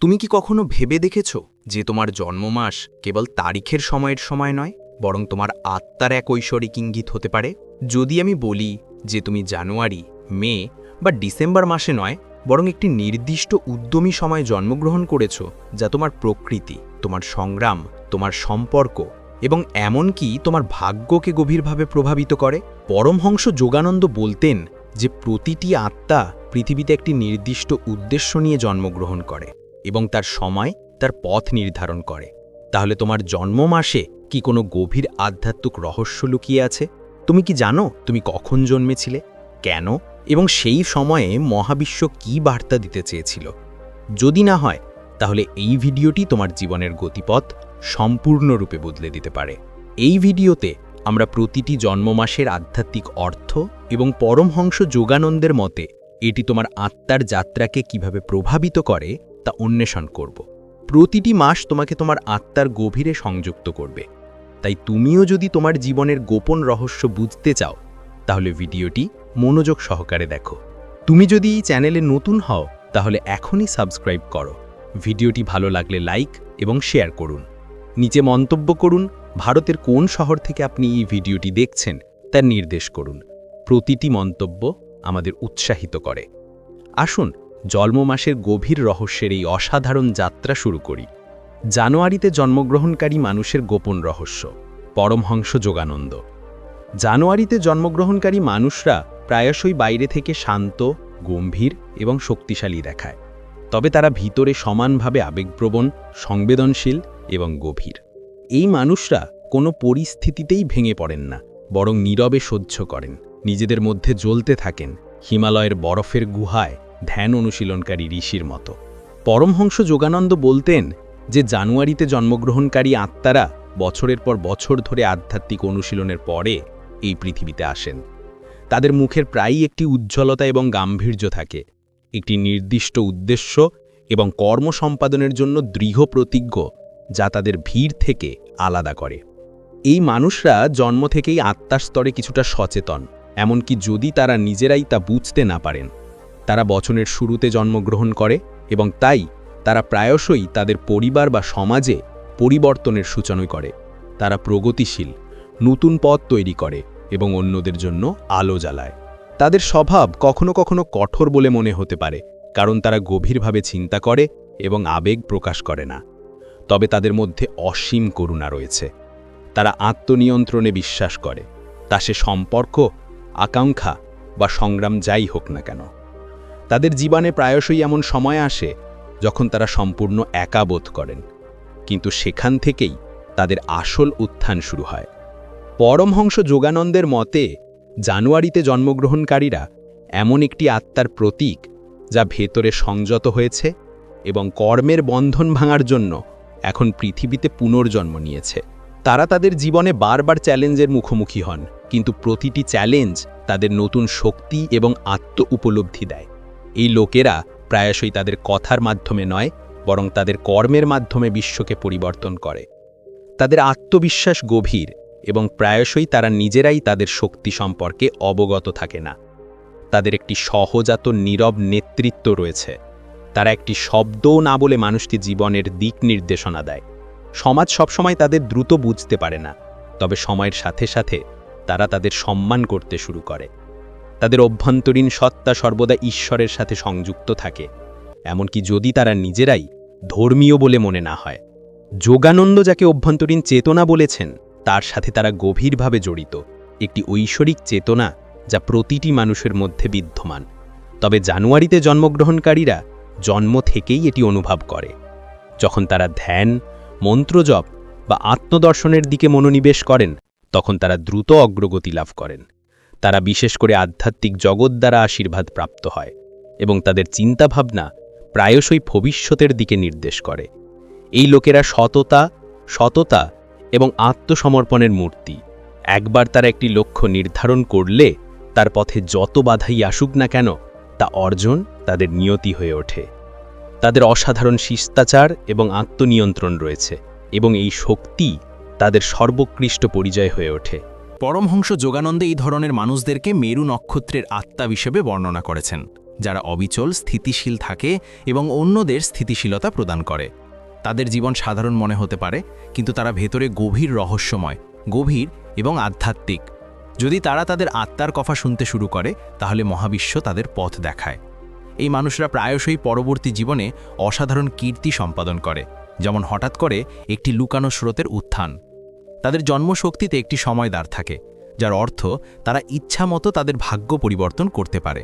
তুমি কি কখনো ভেবে দেখেছ যে তোমার জন্মমাস কেবল তারিখের সময়ের সময় নয়, বরং তোমার আত্মার এক ঐশ্বরিক ইঙ্গিত হতে পারে? যদি আমি বলি যে তুমি জানুয়ারি, মে বা ডিসেম্বর মাসে নয়, বরং একটি নির্দিষ্ট উদ্যমী সময়ে জন্মগ্রহণ করেছ, যা তোমার প্রকৃতি, তোমার সংগ্রাম, তোমার সম্পর্ক এবং এমনকি তোমার ভাগ্যকে গভীরভাবে প্রভাবিত করে। পরমহংস যোগানন্দ বলতেন যে প্রতিটি আত্মা পৃথিবীতে একটি নির্দিষ্ট উদ্দেশ্য নিয়ে জন্মগ্রহণ করে এবং তার সময় তার পথ নির্ধারণ করে। তাহলে তোমার জন্ম মাসে কি কোনো গভীর আধ্যাত্মিক রহস্য লুকিয়ে আছে? তুমি কি জানো তুমি কখন জন্মেছিলে, কেন এবং সেই সময়ে মহাবিশ্ব কি বার্তা দিতে চেয়েছিল? যদি না হয়, তাহলে এই ভিডিওটি তোমার জীবনের গতিপথ সম্পূর্ণরূপে বদলে দিতে পারে। এই ভিডিওতে আমরা প্রতিটি জন্মমাসের আধ্যাত্মিক অর্থ এবং পরমহংস যোগানন্দের মতে এটি তোমার আত্মার যাত্রাকে কিভাবে প্রভাবিত করে তা অন্বেষণ করব। প্রতিটি মাস তোমাকে তোমার আত্মার গভীরে সংযুক্ত করবে। তাই তুমিও যদি তোমার জীবনের গোপন রহস্য বুঝতে চাও, তাহলে ভিডিওটি মনোযোগ সহকারে দেখো। তুমি যদি এই চ্যানেলে নতুন হও, তাহলে এখনই সাবস্ক্রাইব করো। ভিডিওটি ভালো লাগলে লাইক এবং শেয়ার করুন। নিচে মন্তব্য করুন ভারতের কোন শহর থেকে আপনি এই ভিডিওটি দেখছেন তার নির্দেশ করুন। প্রতিটি মন্তব্য আমাদের উৎসাহিত করে। আসুন জন্ম মাসের গভীর রহস্যের এই অসাধারণ যাত্রা শুরু করি। জানুয়ারিতে জন্মগ্রহণকারী মানুষের গোপন রহস্য। পরমহংস যোগানন্দ। জানুয়ারিতে জন্মগ্রহণকারী মানুষরা প্রায়শই বাইরে থেকে শান্ত, গম্ভীর এবং শক্তিশালী দেখায়, তবে তারা ভিতরে সমানভাবে আবেগপ্রবণ, সংবেদনশীল এবং গভীর। এই মানুষরা কোনো পরিস্থিতিতেই ভেঙে পড়েন না, বরং নীরবে সহ্য করেন, নিজেদের মধ্যে জ্বলতে থাকেন, হিমালয়ের বরফের গুহায় ধ্যান অনুশীলনকারী ঋষির মতো। পরমহংস যোগানন্দ বলতেন যে জানুয়ারিতে জন্মগ্রহণকারী আত্মারা বছরের পর বছর ধরে আধ্যাত্মিক অনুশীলনের পরে এই পৃথিবীতে আসেন। তাদের মুখের প্রায়ই একটি উজ্জ্বলতা এবং গাম্ভীর্য থাকে, একটি নির্দিষ্ট উদ্দেশ্য এবং কর্ম সম্পাদনের জন্য দৃঢ় প্রতিজ্ঞ, যা তাদের ভিড় থেকে আলাদা করে। এই মানুষরা জন্ম থেকেই আত্মার স্তরে কিছুটা সচেতন, এমনকি যদি তারা নিজেরাই তা বুঝতে না পারেন। তারা বছরের শুরুতে জন্মগ্রহণ করে এবং তাই তারা প্রায়শই তাদের পরিবার বা সমাজে পরিবর্তনের সূচনা করে। তারা প্রগতিশীল, নতুন পথ তৈরি করে এবং অন্যদের জন্য আলো জ্বালায়। তাদের স্বভাব কখনো কখনো কঠোর বলে মনে হতে পারে, কারণ তারা গভীরভাবে চিন্তা করে এবং আবেগ প্রকাশ করে না। তবে তাদের মধ্যে অসীম করুণা রয়েছে। তারা আত্মনিয়ন্ত্রণে বিশ্বাস করে, তা সে সম্পর্ক, আকাঙ্ক্ষা বা সংগ্রাম যাই হোক না কেন। তাদের জীবনে প্রায়শই এমন সময় আসে যখন তারা সম্পূর্ণ একা বোধ করেন, কিন্তু সেখান থেকেই তাদের আসল উত্থান শুরু হয়। পরমহংস যোগানন্দের মতে জানুয়ারিতে জন্মগ্রহণকারীরা এমন একটি আত্মার প্রতীক, যা ভেতরে সংযত হয়েছে এবং কর্মের বন্ধন ভাঙার জন্য এখন পৃথিবীতে পুনর্জন্ম নিয়েছে। তারা তাদের জীবনে বারবার চ্যালেঞ্জের মুখোমুখি হন, কিন্তু প্রতিটি চ্যালেঞ্জ তাদের নতুন শক্তি এবং আত্ম উপলব্ধি দেয়। এই লোকেরা প্রায়শই তাদের কথার মাধ্যমে নয়, বরং তাদের কর্মের মাধ্যমে বিশ্বকে পরিবর্তন করে। তাদের আত্মবিশ্বাস গভীর এবং প্রায়শই তারা নিজেরাই তাদের শক্তি সম্পর্কে অবগত থাকে না। তাদের একটি সহজাত নীরব নেতৃত্ব রয়েছে। তারা একটি শব্দও না বলে মানুষকে জীবনের দিক নির্দেশনা দেয়। সমাজ সবসময় তাদের দ্রুত বুঝতে পারে না, তবে সময়ের সাথে সাথে তারা তাদের সম্মান করতে শুরু করে। তাদের অভ্যন্তরীণ সত্তা সর্বদা ঈশ্বরের সাথে সংযুক্ত থাকে, এমনকি যদি তারা নিজেরাই ধর্মীয় বলে মনে না হয়। যোগানন্দ যাকে অভ্যন্তরীণ চেতনা বলেছেন, তার সাথে তারা গভীরভাবে জড়িত, একটি ঐশ্বরিক চেতনা যা প্রতিটি মানুষের মধ্যে বিদ্যমান। তবে জানুয়ারিতে জন্মগ্রহণকারীরা জন্ম থেকেই এটি অনুভব করে। যখন তারা ধ্যান, মন্ত্রজপ বা আত্মদর্শনের দিকে মনোনিবেশ করেন, তখন তারা দ্রুত অগ্রগতি লাভ করেন। তারা বিশেষ করে আধ্যাত্মিক জগৎ দ্বারা আশীর্বাদ প্রাপ্ত হয় এবং তাদের চিন্তাভাবনা প্রায়শই ভবিষ্যতের দিকে নির্দেশ করে। এই লোকেরা সততা এবং আত্মসমর্পণের মূর্তি। একবার তারা একটি লক্ষ্য নির্ধারণ করলে তার পথে যত বাধাই আসুক না কেন, তা অর্জন তাদের নিয়তি হয়ে ওঠে। তাদের অসাধারণ শিষ্টাচার এবং আত্মনিয়ন্ত্রণ রয়েছে এবং এই শক্তি তাদের সর্বোৎকৃষ্ট পরিচয় হয়ে ওঠে। পরমহংস যোগানন্দে এই ধরনের মানুষদেরকে মেরু নক্ষত্রের আত্মা হিসেবে বর্ণনা করেছেন। যারা অবিচল স্থিতিশীল থাকে এবং অন্যদের স্থিতিশীলতা প্রদান করে। তাদের জীবন সাধারণ মনে হতে পারে, কিন্তু তারা ভেতরে গভীর রহস্যময়, গভীর এবং আধ্যাত্মিক। যদি তারা তাদের আত্মার কথা শুনতে শুরু করে, তাহলে মহাবিশ্ব তাদের পথ দেখায়। এই মানুষরা প্রায়শই পরবর্তী জীবনে অসাধারণ কীর্তি সম্পাদন করে, যেমন হঠাৎ করে একটি লুকানো স্রোতের উত্থান। তাদের জন্মশক্তিতে একটি সময়দ্বার থাকে, যার অর্থ তারা ইচ্ছামতো তাদের ভাগ্য পরিবর্তন করতে পারে।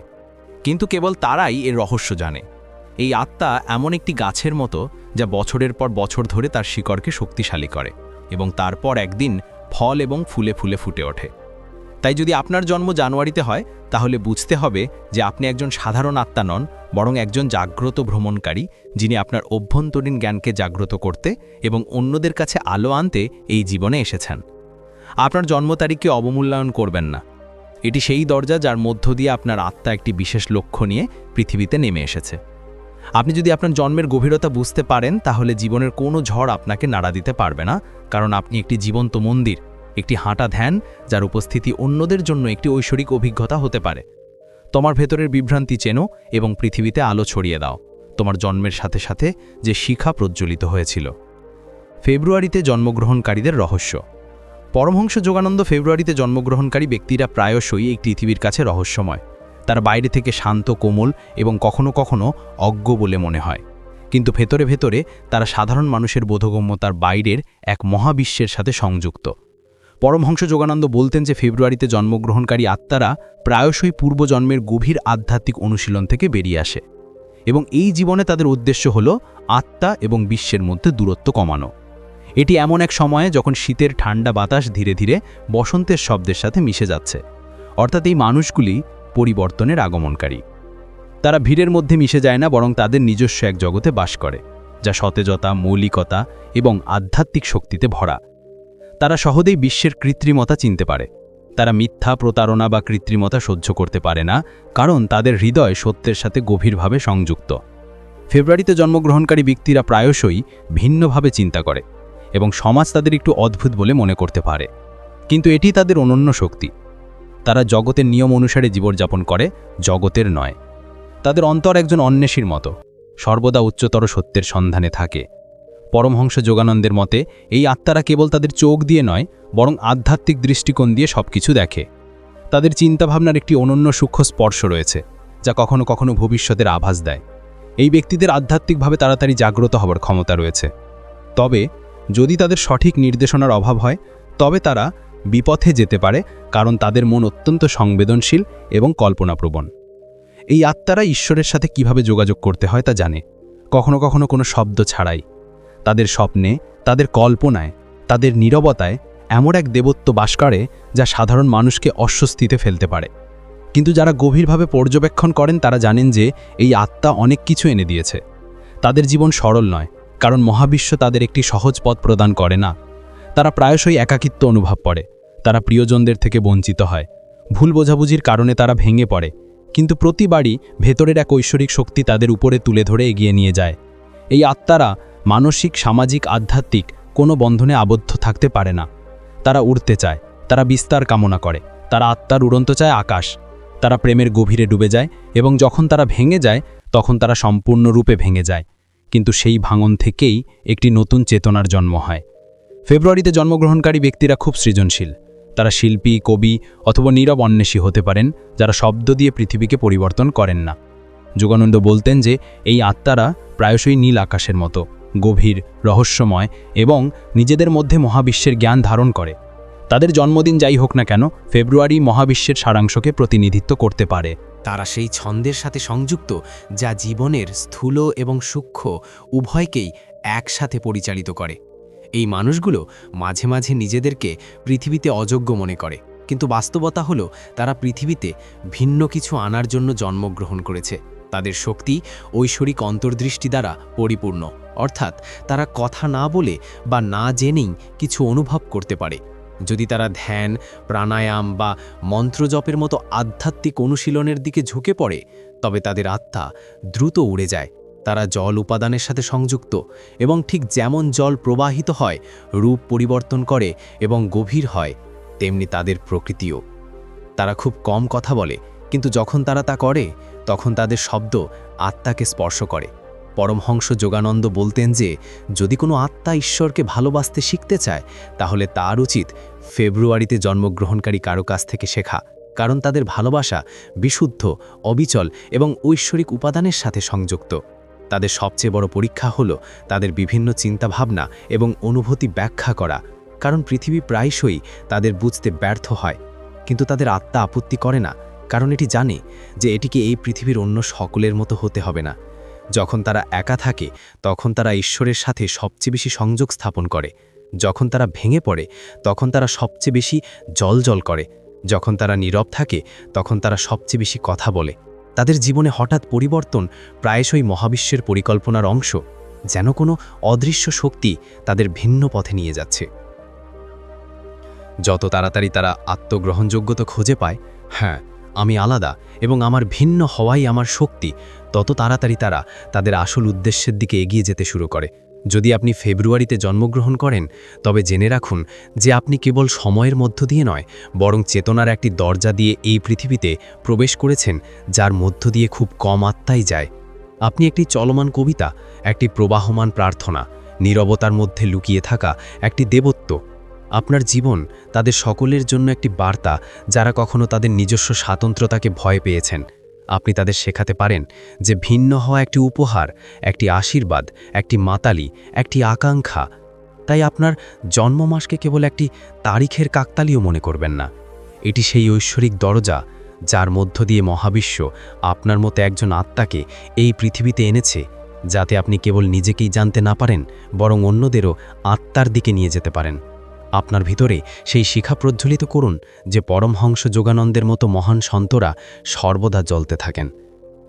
কিন্তু কেবল তারাই এর রহস্য জানে। এই আত্মা এমন একটি গাছের মতো, যা বছরের পর বছর ধরে তার শিকড়কে শক্তিশালী করে এবং তারপর একদিন ফল এবং ফুলে ফুলে ফুটে ওঠে। তাই যদি আপনার জন্ম জানুয়ারিতে হয়, তাহলে বুঝতে হবে যে আপনি একজন সাধারণ আত্মা নন, বরং একজন জাগ্রত ভ্রমণকারী, যিনি আপনার অভ্যন্তরীণ জ্ঞানকে জাগ্রত করতে এবং অন্যদের কাছে আলো আনতে এই জীবনে এসেছেন। আপনার জন্ম তারিখকে অবমূল্যায়ন করবেন না। এটি সেই দরজা যার মধ্য দিয়ে আপনার আত্মা একটি বিশেষ লক্ষ্য নিয়ে পৃথিবীতে নেমে এসেছে। আপনি যদি আপনার জন্মের গভীরতা বুঝতে পারেন, তাহলে জীবনের কোনো ঝড় আপনাকে নাড়া দিতে পারবে না, কারণ আপনি একটি জীবন্ত মন্দির, একটি হাঁটা ধ্যান, যার উপস্থিতি অন্যদের জন্য একটি ঐশ্বরিক অভিজ্ঞতা হতে পারে। তোমার ভেতরের বিভ্রান্তি চেনো এবং পৃথিবীতে আলো ছড়িয়ে দাও, তোমার জন্মের সাথে সাথে যে শিখা প্রজ্বলিত হয়েছিল। ফেব্রুয়ারিতে জন্মগ্রহণকারীদের রহস্য। পরমহংস যোগানন্দ ফেব্রুয়ারিতে জন্মগ্রহণকারী ব্যক্তিরা প্রায়শই এই পৃথিবীর কাছে রহস্যময়। তারা বাইরে থেকে শান্ত, কোমল এবং কখনো কখনো অজ্ঞ বলে মনে হয়, কিন্তু ভেতরে ভেতরে তারা সাধারণ মানুষের বোধগম্যতার বাইরের এক মহাবিশ্বের সাথে সংযুক্ত। পরমহংস যোগানন্দ বলতেন যে ফেব্রুয়ারিতে জন্মগ্রহণকারী আত্মারা প্রায়শই পূর্বজন্মের গভীর আধ্যাত্মিক অনুশীলন থেকে বেরিয়ে আসে এবং এই জীবনে তাদের উদ্দেশ্য হল আত্মা এবং বিশ্বের মধ্যে দূরত্ব কমানো। এটি এমন এক সময়ে যখন শীতের ঠান্ডা বাতাস ধীরে ধীরে বসন্তের শব্দের সাথে মিশে যাচ্ছে, অর্থাৎ এই মানুষগুলি পরিবর্তনের আগমনকারী। তারা ভিড়ের মধ্যে মিশে যায় না, বরং তাদের নিজস্ব এক জগতে বাস করে, যা সতেজতা, মৌলিকতা এবং আধ্যাত্মিক শক্তিতে ভরা। তারা সহজেই বিশ্বের কৃত্রিমতা চিনতে পারে। তারা মিথ্যা, প্রতারণা বা কৃত্রিমতা সহ্য করতে পারে না, কারণ তাদের হৃদয় সত্যের সাথে গভীরভাবে সংযুক্ত। ফেব্রুয়ারিতে জন্মগ্রহণকারী ব্যক্তিরা প্রায়শই ভিন্নভাবে চিন্তা করে এবং সমাজ তাদের একটু অদ্ভুত বলে মনে করতে পারে, কিন্তু এটি তাদের অনন্য শক্তি। তারা জগতের নিয়ম অনুসারে জীবনযাপন করে, জগতের নয়। তাদের অন্তর একজন অন্বেষীর মতো, সর্বদা উচ্চতর সত্যের সন্ধানে থাকে। পরমহংস যোগানন্দের মতে এই আত্মারা কেবল তাদের চোখ দিয়ে নয়, বরং আধ্যাত্মিক দৃষ্টিকোণ দিয়ে সবকিছু দেখে। তাদের চিন্তাভাবনার একটি অনন্য সূক্ষ্ম স্পর্শ রয়েছে, যা কখনো কখনো ভবিষ্যতের আভাস দেয়। এই ব্যক্তিদের আধ্যাত্মিকভাবে তাড়াতাড়ি জাগ্রত হবার ক্ষমতা রয়েছে। তবে যদি তাদের সঠিক নির্দেশনার অভাব হয়, তবে তারা বিপথে যেতে পারে, কারণ তাদের মন অত্যন্ত সংবেদনশীল এবং কল্পনাপ্রবণ। এই আত্মারা ঈশ্বরের সাথে কিভাবে যোগাযোগ করতে হয় তা জানে, কখনো কখনো কোনো শব্দ ছাড়াই। তাদের স্বপ্নে, তাদের কল্পনায়, তাদের নীরবতায় এমন এক দেবত্ব বাস করে যা সাধারণ মানুষকে অস্বস্তিতে ফেলতে পারে। কিন্তু যারা গভীরভাবে পর্যবেক্ষণ করেন, তারা জানেন যে এই আত্মা অনেক কিছু এনে দিয়েছে। তাদের জীবন সরল নয়, কারণ মহাবিশ্ব তাদের একটি সহজ পথ প্রদান করে না। তারা প্রায়শই একাকিত্ব অনুভব করে, তারা প্রিয়জনদের থেকে বঞ্চিত হয়, ভুল বোঝাবুঝির কারণে তারা ভেঙে পড়ে, কিন্তু প্রতিবারই ভেতরের এক ঐশ্বরিক শক্তি তাদের উপরে তুলে ধরে এগিয়ে নিয়ে যায়। এই আত্মারা মানসিক, সামাজিক, আধ্যাত্মিক কোনো বন্ধনে আবদ্ধ থাকতে পারে না। তারা উড়তে চায়, তারা বিস্তার কামনা করে, তারা আত্মার উড়ন্ত চায় আকাশ। তারা প্রেমের গভীরে ডুবে যায় এবং যখন তারা ভেঙে যায়, তখন তারা সম্পূর্ণরূপে ভেঙে যায়, কিন্তু সেই ভাঙন থেকেই একটি নতুন চেতনার জন্ম হয়। ফেব্রুয়ারিতে জন্মগ্রহণকারী ব্যক্তিরা খুব সৃজনশীল। তারা শিল্পী, কবি অথবা নীরব অন্বেষী হতে পারেন, যারা শব্দ দিয়ে পৃথিবীকে পরিবর্তন করেন না। যোগানন্দ বলতেন যে এই আত্মারা প্রায়শই নীল আকাশের মতো, গভীর, রহস্যময় এবং নিজেদের মধ্যে মহাবিশ্বের জ্ঞান ধারণ করে। তাদের জন্মদিন যাই হোক না কেন, ফেব্রুয়ারি মহাবিশ্বের সারাংশকে প্রতিনিধিত্ব করতে পারে। তারা সেই ছন্দের সাথে সংযুক্ত, যা জীবনের স্থূল এবং সূক্ষ্ম উভয়কেই একসাথে পরিচালিত করে। এই মানুষগুলো মাঝে মাঝে নিজেদেরকে পৃথিবীতে অযোগ্য মনে করে, কিন্তু বাস্তবতা হলো তারা পৃথিবীতে ভিন্ন কিছু আনার জন্য জন্মগ্রহণ করেছে। তাদের শক্তি ঐশ্বরিক অন্তর্দৃষ্টি দ্বারা পরিপূর্ণ, অর্থাৎ তারা কথা না বলে বা না জেনেই কিছু অনুভব করতে পারে। যদি তারা ধ্যান, প্রাণায়াম বা মন্ত্রজপের মতো আধ্যাত্মিক অনুশীলনের দিকে ঝুঁকে পড়ে, তবে তাদের আত্মা দ্রুত উড়ে যায়। তারা জল উপাদানের সাথে সংযুক্ত এবং ঠিক যেমন জল প্রবাহিত হয়, রূপ পরিবর্তন করে এবং গভীর হয়, তেমনি তাদের প্রকৃতিও। তারা খুব কম কথা বলে, কিন্তু যখন তারা তা করে তখন তাদের শব্দ আত্মাকে স্পর্শ করে। পরমহংস যোগানন্দ বলতেন যে যদি কোনো আত্মা ঈশ্বরকে ভালোবাসতে শিখতে চায় তাহলে তার উচিত ফেব্রুয়ারিতে জন্মগ্রহণকারী কারো কাছ থেকে শেখা, কারণ তাদের ভালোবাসা বিশুদ্ধ, অবিচল এবং ঐশ্বরিক উপাদানের সাথে সংযুক্ত। তাদের সবচেয়ে বড় পরীক্ষা হল তাদের বিভিন্ন চিন্তাভাবনা এবং অনুভূতি ব্যাখ্যা করা, কারণ পৃথিবী প্রায়শই তাদের বুঝতে ব্যর্থ হয়। কিন্তু তাদের আত্মা আপত্তি করে না, কারণ এটি জানে যে এটিকে এই পৃথিবীর অন্য সকলের মতো হতে হবে না। যখন তারা একা থাকে তখন তারা ঈশ্বরের সাথে সবচেয়ে বেশি সংযোগ স্থাপন করে। যখন তারা ভেঙে পড়ে তখন তারা সবচেয়ে বেশি জ্বলজ্বল করে। যখন তারা নীরব থাকে তখন তারা সবচেয়ে বেশি কথা বলে। তাদের জীবনে হঠাৎ পরিবর্তন প্রায়শই মহাবিশ্বের পরিকল্পনার অংশ, যেন কোনো অদৃশ্য শক্তি তাদের ভিন্ন পথে নিয়ে যাচ্ছে। যত তাড়াতাড়ি তারা আত্মগ্রহণযোগ্যতা খুঁজে পায়, হ্যাঁ আমি আলাদা এবং আমার ভিন্ন হওয়াই আমার শক্তি, তত তাড়াতাড়ি তারা তাদের আসল উদ্দেশ্যের দিকে এগিয়ে যেতে শুরু করে। যদি আপনি ফেব্রুয়ারিতে জন্মগ্রহণ করেন তবে জেনে রাখুন যে আপনি কেবল সময়ের মধ্য দিয়ে নয়, বরং চেতনার একটি দরজা দিয়ে এই পৃথিবীতে প্রবেশ করেছেন, যার মধ্য দিয়ে খুব কম আত্মাই যায়। আপনি একটি চলমান কবিতা, একটি প্রবাহমান প্রার্থনা, নীরবতার মধ্যে লুকিয়ে থাকা একটি দেবত্ব। আপনার জীবন তাদের সকলের জন্য একটি বার্তা, যারা কখনো তাদের নিজস্ব স্বাতন্ত্র্যতাকে ভয় পেয়েছেন। আপনি তাদের শেখাতে পারেন যে ভিন্ন হওয়া একটি উপহার, একটি আশীর্বাদ, একটি মাতালি, একটি আকাঙ্ক্ষা। তাই আপনার জন্মমাসকে কেবল একটি তারিখের কাকতালীয় মনে করবেন না। এটি সেই ঐশ্বরিক দরজা যার মধ্য দিয়ে মহাবিশ্ব আপনার মতো একজন আত্মাকে এই পৃথিবীতে এনেছে, যাতে আপনি কেবল নিজেকেই জানতে না পারেন, বরং অন্যদেরও আত্মার দিকে নিয়ে যেতে পারেন। আপনার ভিতরে সেই শিখা প্রজ্বলিত করুন যে পরমহংস যোগানন্দের মতো মহান সন্তরা সর্বদা জ্বলতে থাকেন।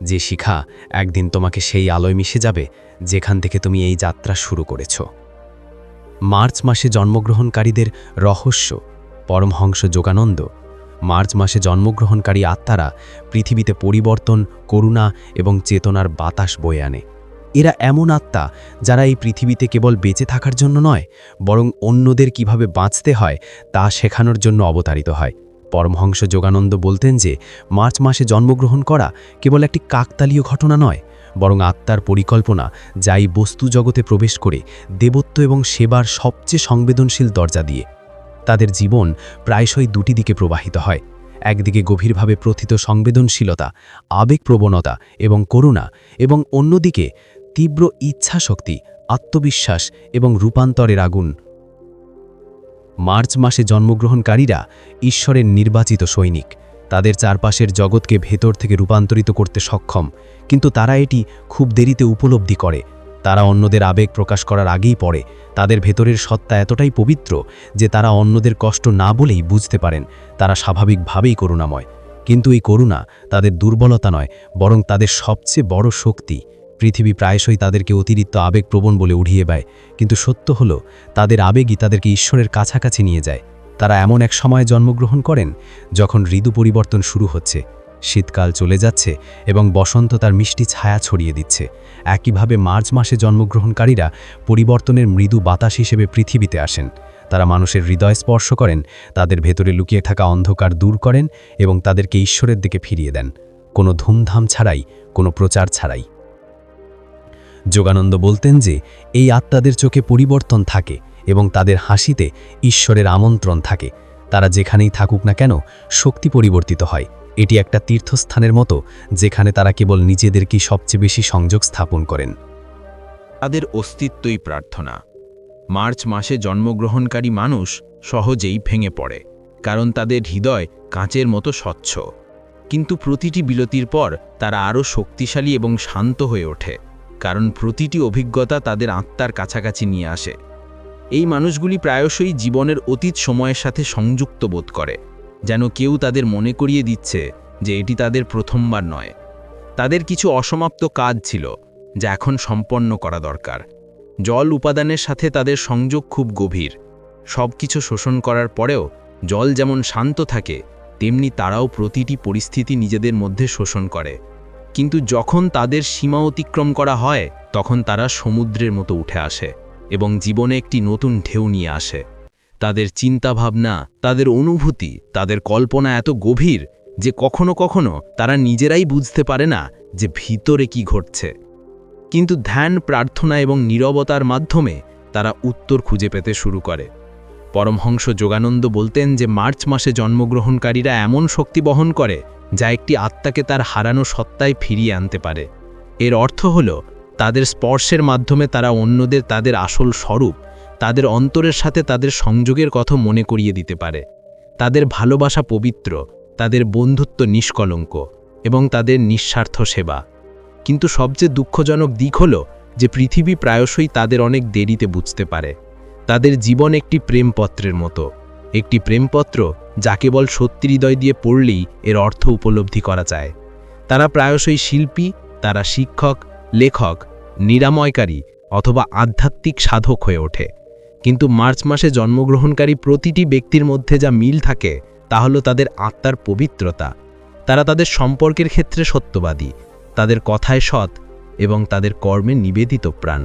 যে শিখা একদিন তোমাকে সেই আলোয় মিশে যাবে যেখান থেকে তুমি এই যাত্রা শুরু করেছ। মার্চ মাসে জন্মগ্রহণকারীদের রহস্য। পরমহংস যোগানন্দ। মার্চ মাসে জন্মগ্রহণকারী আত্মারা পৃথিবীতে পরিবর্তন, করুণা এবং চেতনার বাতাস বয়ে আনে। এরা এমন আত্মা যারা এই পৃথিবীতে কেবল বেঁচে থাকার জন্য নয়, বরং অন্যদের কিভাবে বাঁচতে হয় তা শেখানোর জন্য অবতারিত হয়। পরমহংস যোগানন্দ বলতেন যে মার্চ মাসে জন্মগ্রহণ করা কেবল একটি কাকতালীয় ঘটনা নয়, বরং আত্মার পরিকল্পনা, যা এই বস্তু জগতে প্রবেশ করে দেবত্ব এবং সেবার সবচেয়ে সংবেদনশীল দরজা দিয়ে। তাদের জীবন প্রায়শই দুটি দিকে প্রবাহিত হয়। একদিকে গভীরভাবে প্রথিত সংবেদনশীলতা, আবেগপ্রবণতা এবং করুণা, এবং অন্যদিকে তীব্র ইচ্ছাশক্তি, আত্মবিশ্বাস এবং রূপান্তরের আগুন। মার্চ মাসে জন্মগ্রহণকারীরা ঈশ্বরের নির্বাচিত সৈনিক। তাদের চারপাশের জগৎকে ভেতর থেকে রূপান্তরিত করতে সক্ষম, কিন্তু তারা এটি খুব দেরিতে উপলব্ধি করে। তারা অন্যদের আবেগ প্রকাশ করার আগেই পড়ে। তাদের ভেতরের সত্তা এতটাই পবিত্র যে তারা অন্যদের কষ্ট না বলেই বুঝতে পারেন তারা স্বাভাবিকভাবেই করুণাময়। কিন্তু এই করুণা তাদের দুর্বলতা নয়, বরং তাদের সবচেয়ে বড় শক্তি। পৃথিবী প্রায়শই তাদেরকে অতিরিক্ত আবেগপ্রবণ বলে উড়িয়ে দেয়, কিন্তু সত্য হল তাদের আবেগই তাদেরকে ঈশ্বরের কাছাকাছি নিয়ে যায়। তারা এমন এক সময়ে জন্মগ্রহণ করেন যখন ঋতু পরিবর্তন শুরু হচ্ছে, শীতকাল চলে যাচ্ছে এবং বসন্ত তার মিষ্টি ছায়া ছড়িয়ে দিচ্ছে। একইভাবে মার্চ মাসে জন্মগ্রহণকারীরা পরিবর্তনের মৃদু বাতাস হিসেবে পৃথিবীতে আসেন। তারা মানুষের হৃদয় স্পর্শ করেন, তাদের ভেতরে লুকিয়ে থাকা অন্ধকার দূর করেন এবং তাদেরকে ঈশ্বরের দিকে ফিরিয়ে দেন, কোনো ধুমধাম ছাড়াই, কোনো প্রচার ছাড়াই। যোগানন্দ বলতেন যে এই আত্মাদের চোখে পরিবর্তন থাকে এবং তাদের হাসিতে ঈশ্বরের আমন্ত্রণ থাকে। তারা যেখানেই থাকুক না কেন, শক্তি পরিবর্তিত হয়। এটি একটা তীর্থস্থানের মতো যেখানে তারা কেবল নিজেদেরকেই সবচেয়ে বেশি সংযোগ স্থাপন করেন। তাদের অস্তিত্বই প্রার্থনা। মার্চ মাসে জন্মগ্রহণকারী মানুষ সহজেই ভেঙে পড়ে, কারণ তাদের হৃদয় কাঁচের মতো স্বচ্ছ। কিন্তু প্রতিটি বিরতির পর তারা আরও শক্তিশালী এবং শান্ত হয়ে ওঠে, কারণ প্রতিটি অভিজ্ঞতা তাদের আত্মার কাছাকাছি নিয়ে আসে। এই মানুষগুলি প্রায়শই জীবনের অতীত সময়ের সাথে সংযুক্ত বোধ করে, যেন কেউ তাদের মনে করিয়ে দিচ্ছে যে এটি তাদের প্রথমবার নয়। তাদের কিছু অসমাপ্ত কাজ ছিল যা এখন সম্পন্ন করা দরকার। জল উপাদানের সাথে তাদের সংযোগ খুব গভীর। সব কিছু শোষণ করার পরেও জল যেমন শান্ত থাকে, তেমনি তারাও প্রতিটি পরিস্থিতি নিজেদের মধ্যে শোষণ করে। কিন্তু যখন তাদের সীমা অতিক্রম করা হয়, তখন তারা সমুদ্রের মতো উঠে আসে এবং জীবনে একটি নতুন ঢেউ নিয়ে আসে। তাদের চিন্তাভাবনা, তাদের অনুভূতি, তাদের কল্পনা এত গভীর যে কখনো কখনো তারা নিজেরাই বুঝতে পারে না যে ভিতরে কি ঘটছে। কিন্তু ধ্যান, প্রার্থনা এবং নীরবতার মাধ্যমে তারা উত্তর খুঁজে পেতে শুরু করে। পরমহংস যোগানন্দ বলতেন যে মার্চ মাসে জন্মগ্রহণকারীরা এমন শক্তি বহন করে যা একটি আত্মাকে তার হারানো সত্তায় ফিরিয়ে আনতে পারে। এর অর্থ হল তাদের স্পর্শের মাধ্যমে তারা অন্যদের তাদের আসল স্বরূপ, তাদের অন্তরের সাথে তাদের সংযোগের কথা মনে করিয়ে দিতে পারে। তাদের ভালোবাসা পবিত্র, তাদের বন্ধুত্ব নিষ্কলঙ্ক এবং তাদের নিঃস্বার্থ সেবা। কিন্তু সবচেয়ে দুঃখজনক দিক হল যে পৃথিবী প্রায়শই তাদের অনেক দেরিতে বুঝতে পারে। তাদের জীবন একটি প্রেমপত্রের মতো, একটি প্রেমপত্র যা কেবল সত্যি হৃদয় দিয়ে পড়লেই এর অর্থ উপলব্ধি করা যায়। তারা প্রায়শই শিল্পী, তারা শিক্ষক, লেখক, নিরাময়কারী অথবা আধ্যাত্মিক সাধক হয়ে ওঠে। কিন্তু মার্চ মাসে জন্মগ্রহণকারী প্রতিটি ব্যক্তির মধ্যে যা মিল থাকে তা হল তাদের আত্মার পবিত্রতা। তারা তাদের সম্পর্কের ক্ষেত্রে সত্যবাদী, তাদের কথায় সৎ এবং তাদের কর্মে নিবেদিত প্রাণ।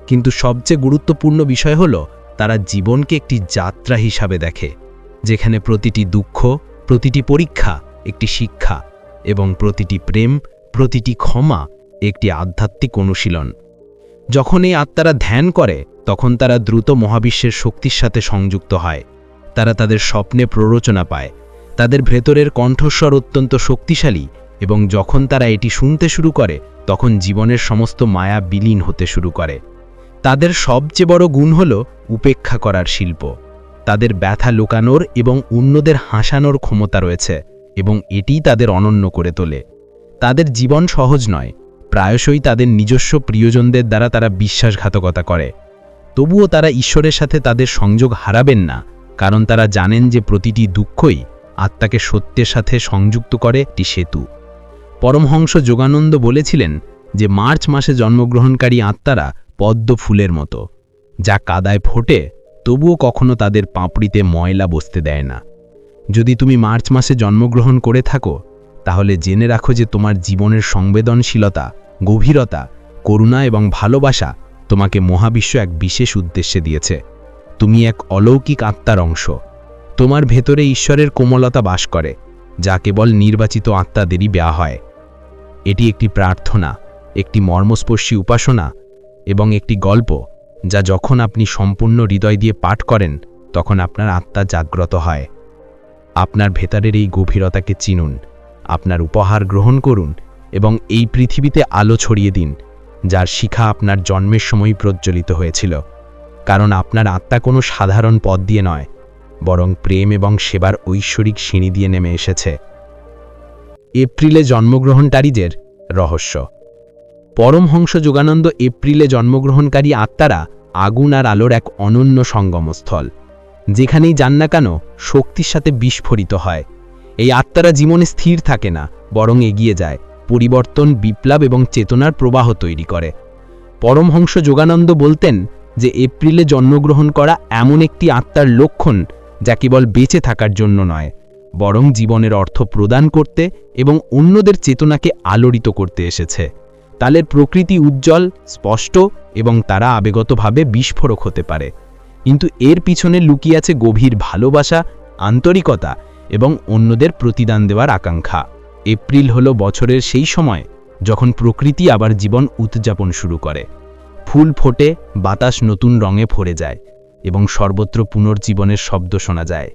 কিন্তু সবচেয়ে গুরুত্বপূর্ণ বিষয় হল তারা জীবনকে একটি যাত্রা হিসাবে দেখে, যেখানে প্রতিটি দুঃখ, প্রতিটি পরীক্ষা একটি শিক্ষা এবং প্রতিটি প্রেম, প্রতিটি ক্ষমা একটি আধ্যাত্মিক অনুশীলন। যখন এই আত্মারা ধ্যান করে তখন তারা দ্রুত মহাবিশ্বের শক্তির সাথে সংযুক্ত হয়। তারা তাদের স্বপ্নে প্ররোচনা পায়, তাদের ভেতরের কণ্ঠস্বর অত্যন্ত শক্তিশালী এবং যখন তারা এটি শুনতে শুরু করে তখন জীবনের সমস্ত মায়া বিলীন হতে শুরু করে। তাদের সবচেয়ে বড় গুণ হল উপেক্ষা করার শিল্প। তাদের ব্যথা লুকানোর এবং অন্যদের হাসানোর ক্ষমতা রয়েছে এবং এটিই তাদের অনন্য করে তোলে। তাদের জীবন সহজ নয়, প্রায়শই তাদের নিজস্ব প্রিয়জনদের দ্বারা তারা বিশ্বাসঘাতকতা করে। তবুও তারা ঈশ্বরের সাথে তাদের সংযোগ হারাবেন না, কারণ তারা জানেন যে প্রতিটি দুঃখই আত্মাকে সত্যের সাথে সংযুক্ত করে একটি সেতু। পরমহংস যোগানন্দ বলেছিলেন যে মার্চ মাসে জন্মগ্রহণকারী আত্মারা পদ্ম ফুলের মতো, যা কাদায় ফোটে তবুও কখনো তাদের পাপড়িতে ময়লা বসতে দেয় না। যদি তুমি মার্চ মাসে জন্মগ্রহণ করে থাকো তাহলে জেনে রাখো যে তোমার জীবনের সংবেদনশীলতা, গভীরতা, করুণা এবং ভালোবাসা তোমাকে মহাবিশ্ব এক বিশেষ উদ্দেশ্যে দিয়েছে। তুমি এক অলৌকিক আত্মার অংশ। তোমার ভেতরে ঈশ্বরের কোমলতা বাস করে, যা কেবল নির্বাচিত আত্মাদেরই দেয়া হয়। এটি একটি প্রার্থনা, একটি মর্মস্পর্শী উপাসনা এবং একটি গল্প যা যখন আপনি সম্পূর্ণ হৃদয় দিয়ে পাঠ করেন তখন আপনার আত্মা জাগ্রত হয়। আপনার ভেতরের এই গভীরতাকে চিনুন, আপনার উপহার গ্রহণ করুন এবং এই পৃথিবীতে আলো ছড়িয়ে দিন, যার শিখা আপনার জন্মের সময় প্রজ্বলিত হয়েছিল। কারণ আপনার আত্মা কোনো সাধারণ পথ দিয়ে নয়, বরং প্রেম এবং সেবার ঐশ্বরিক সিঁড়ি দিয়ে নেমে এসেছে। এপ্রিলে জন্মগ্রহণকারীদের রহস্য। পরমহংস যোগানন্দ এপ্রিলে জন্মগ্রহণকারী আত্মারা আগুন আর আলোর এক অনন্য সঙ্গমস্থল। যেখানেই যান না কেন শক্তির সাথে বিস্ফোরিত হয়। এই আত্মারা জীবনে স্থির থাকে না, বরং এগিয়ে যায়, পরিবর্তন, বিপ্লব এবং চেতনার প্রবাহ তৈরি করে। পরমহংস যোগানন্দ বলতেন যে এপ্রিলে জন্মগ্রহণ করা এমন একটি আত্মার লক্ষণ যা কেবল বেঁচে থাকার জন্য নয়, বরং জীবনের অর্থ প্রদান করতে এবং অন্যদের চেতনাকে আলোড়িত করতে এসেছে। তাদের প্রকৃতি উজ্জ্বল, স্পষ্ট এবং তারা আবেগতভাবে বিস্ফোরক হতে পারে, কিন্তু এর পিছনে লুকিয়ে আছে গভীর ভালোবাসা, আন্তরিকতা এবং অন্যদের প্রতিদান দেওয়ার আকাঙ্ক্ষা। এপ্রিল হলো বছরের সেই সময় যখন প্রকৃতি আবার জীবন উদযাপন শুরু করে। ফুল ফোটে, বাতাস নতুন রঙে ভরে যায় এবং সর্বত্র পুনর্জীবনের শব্দ শোনা যায়।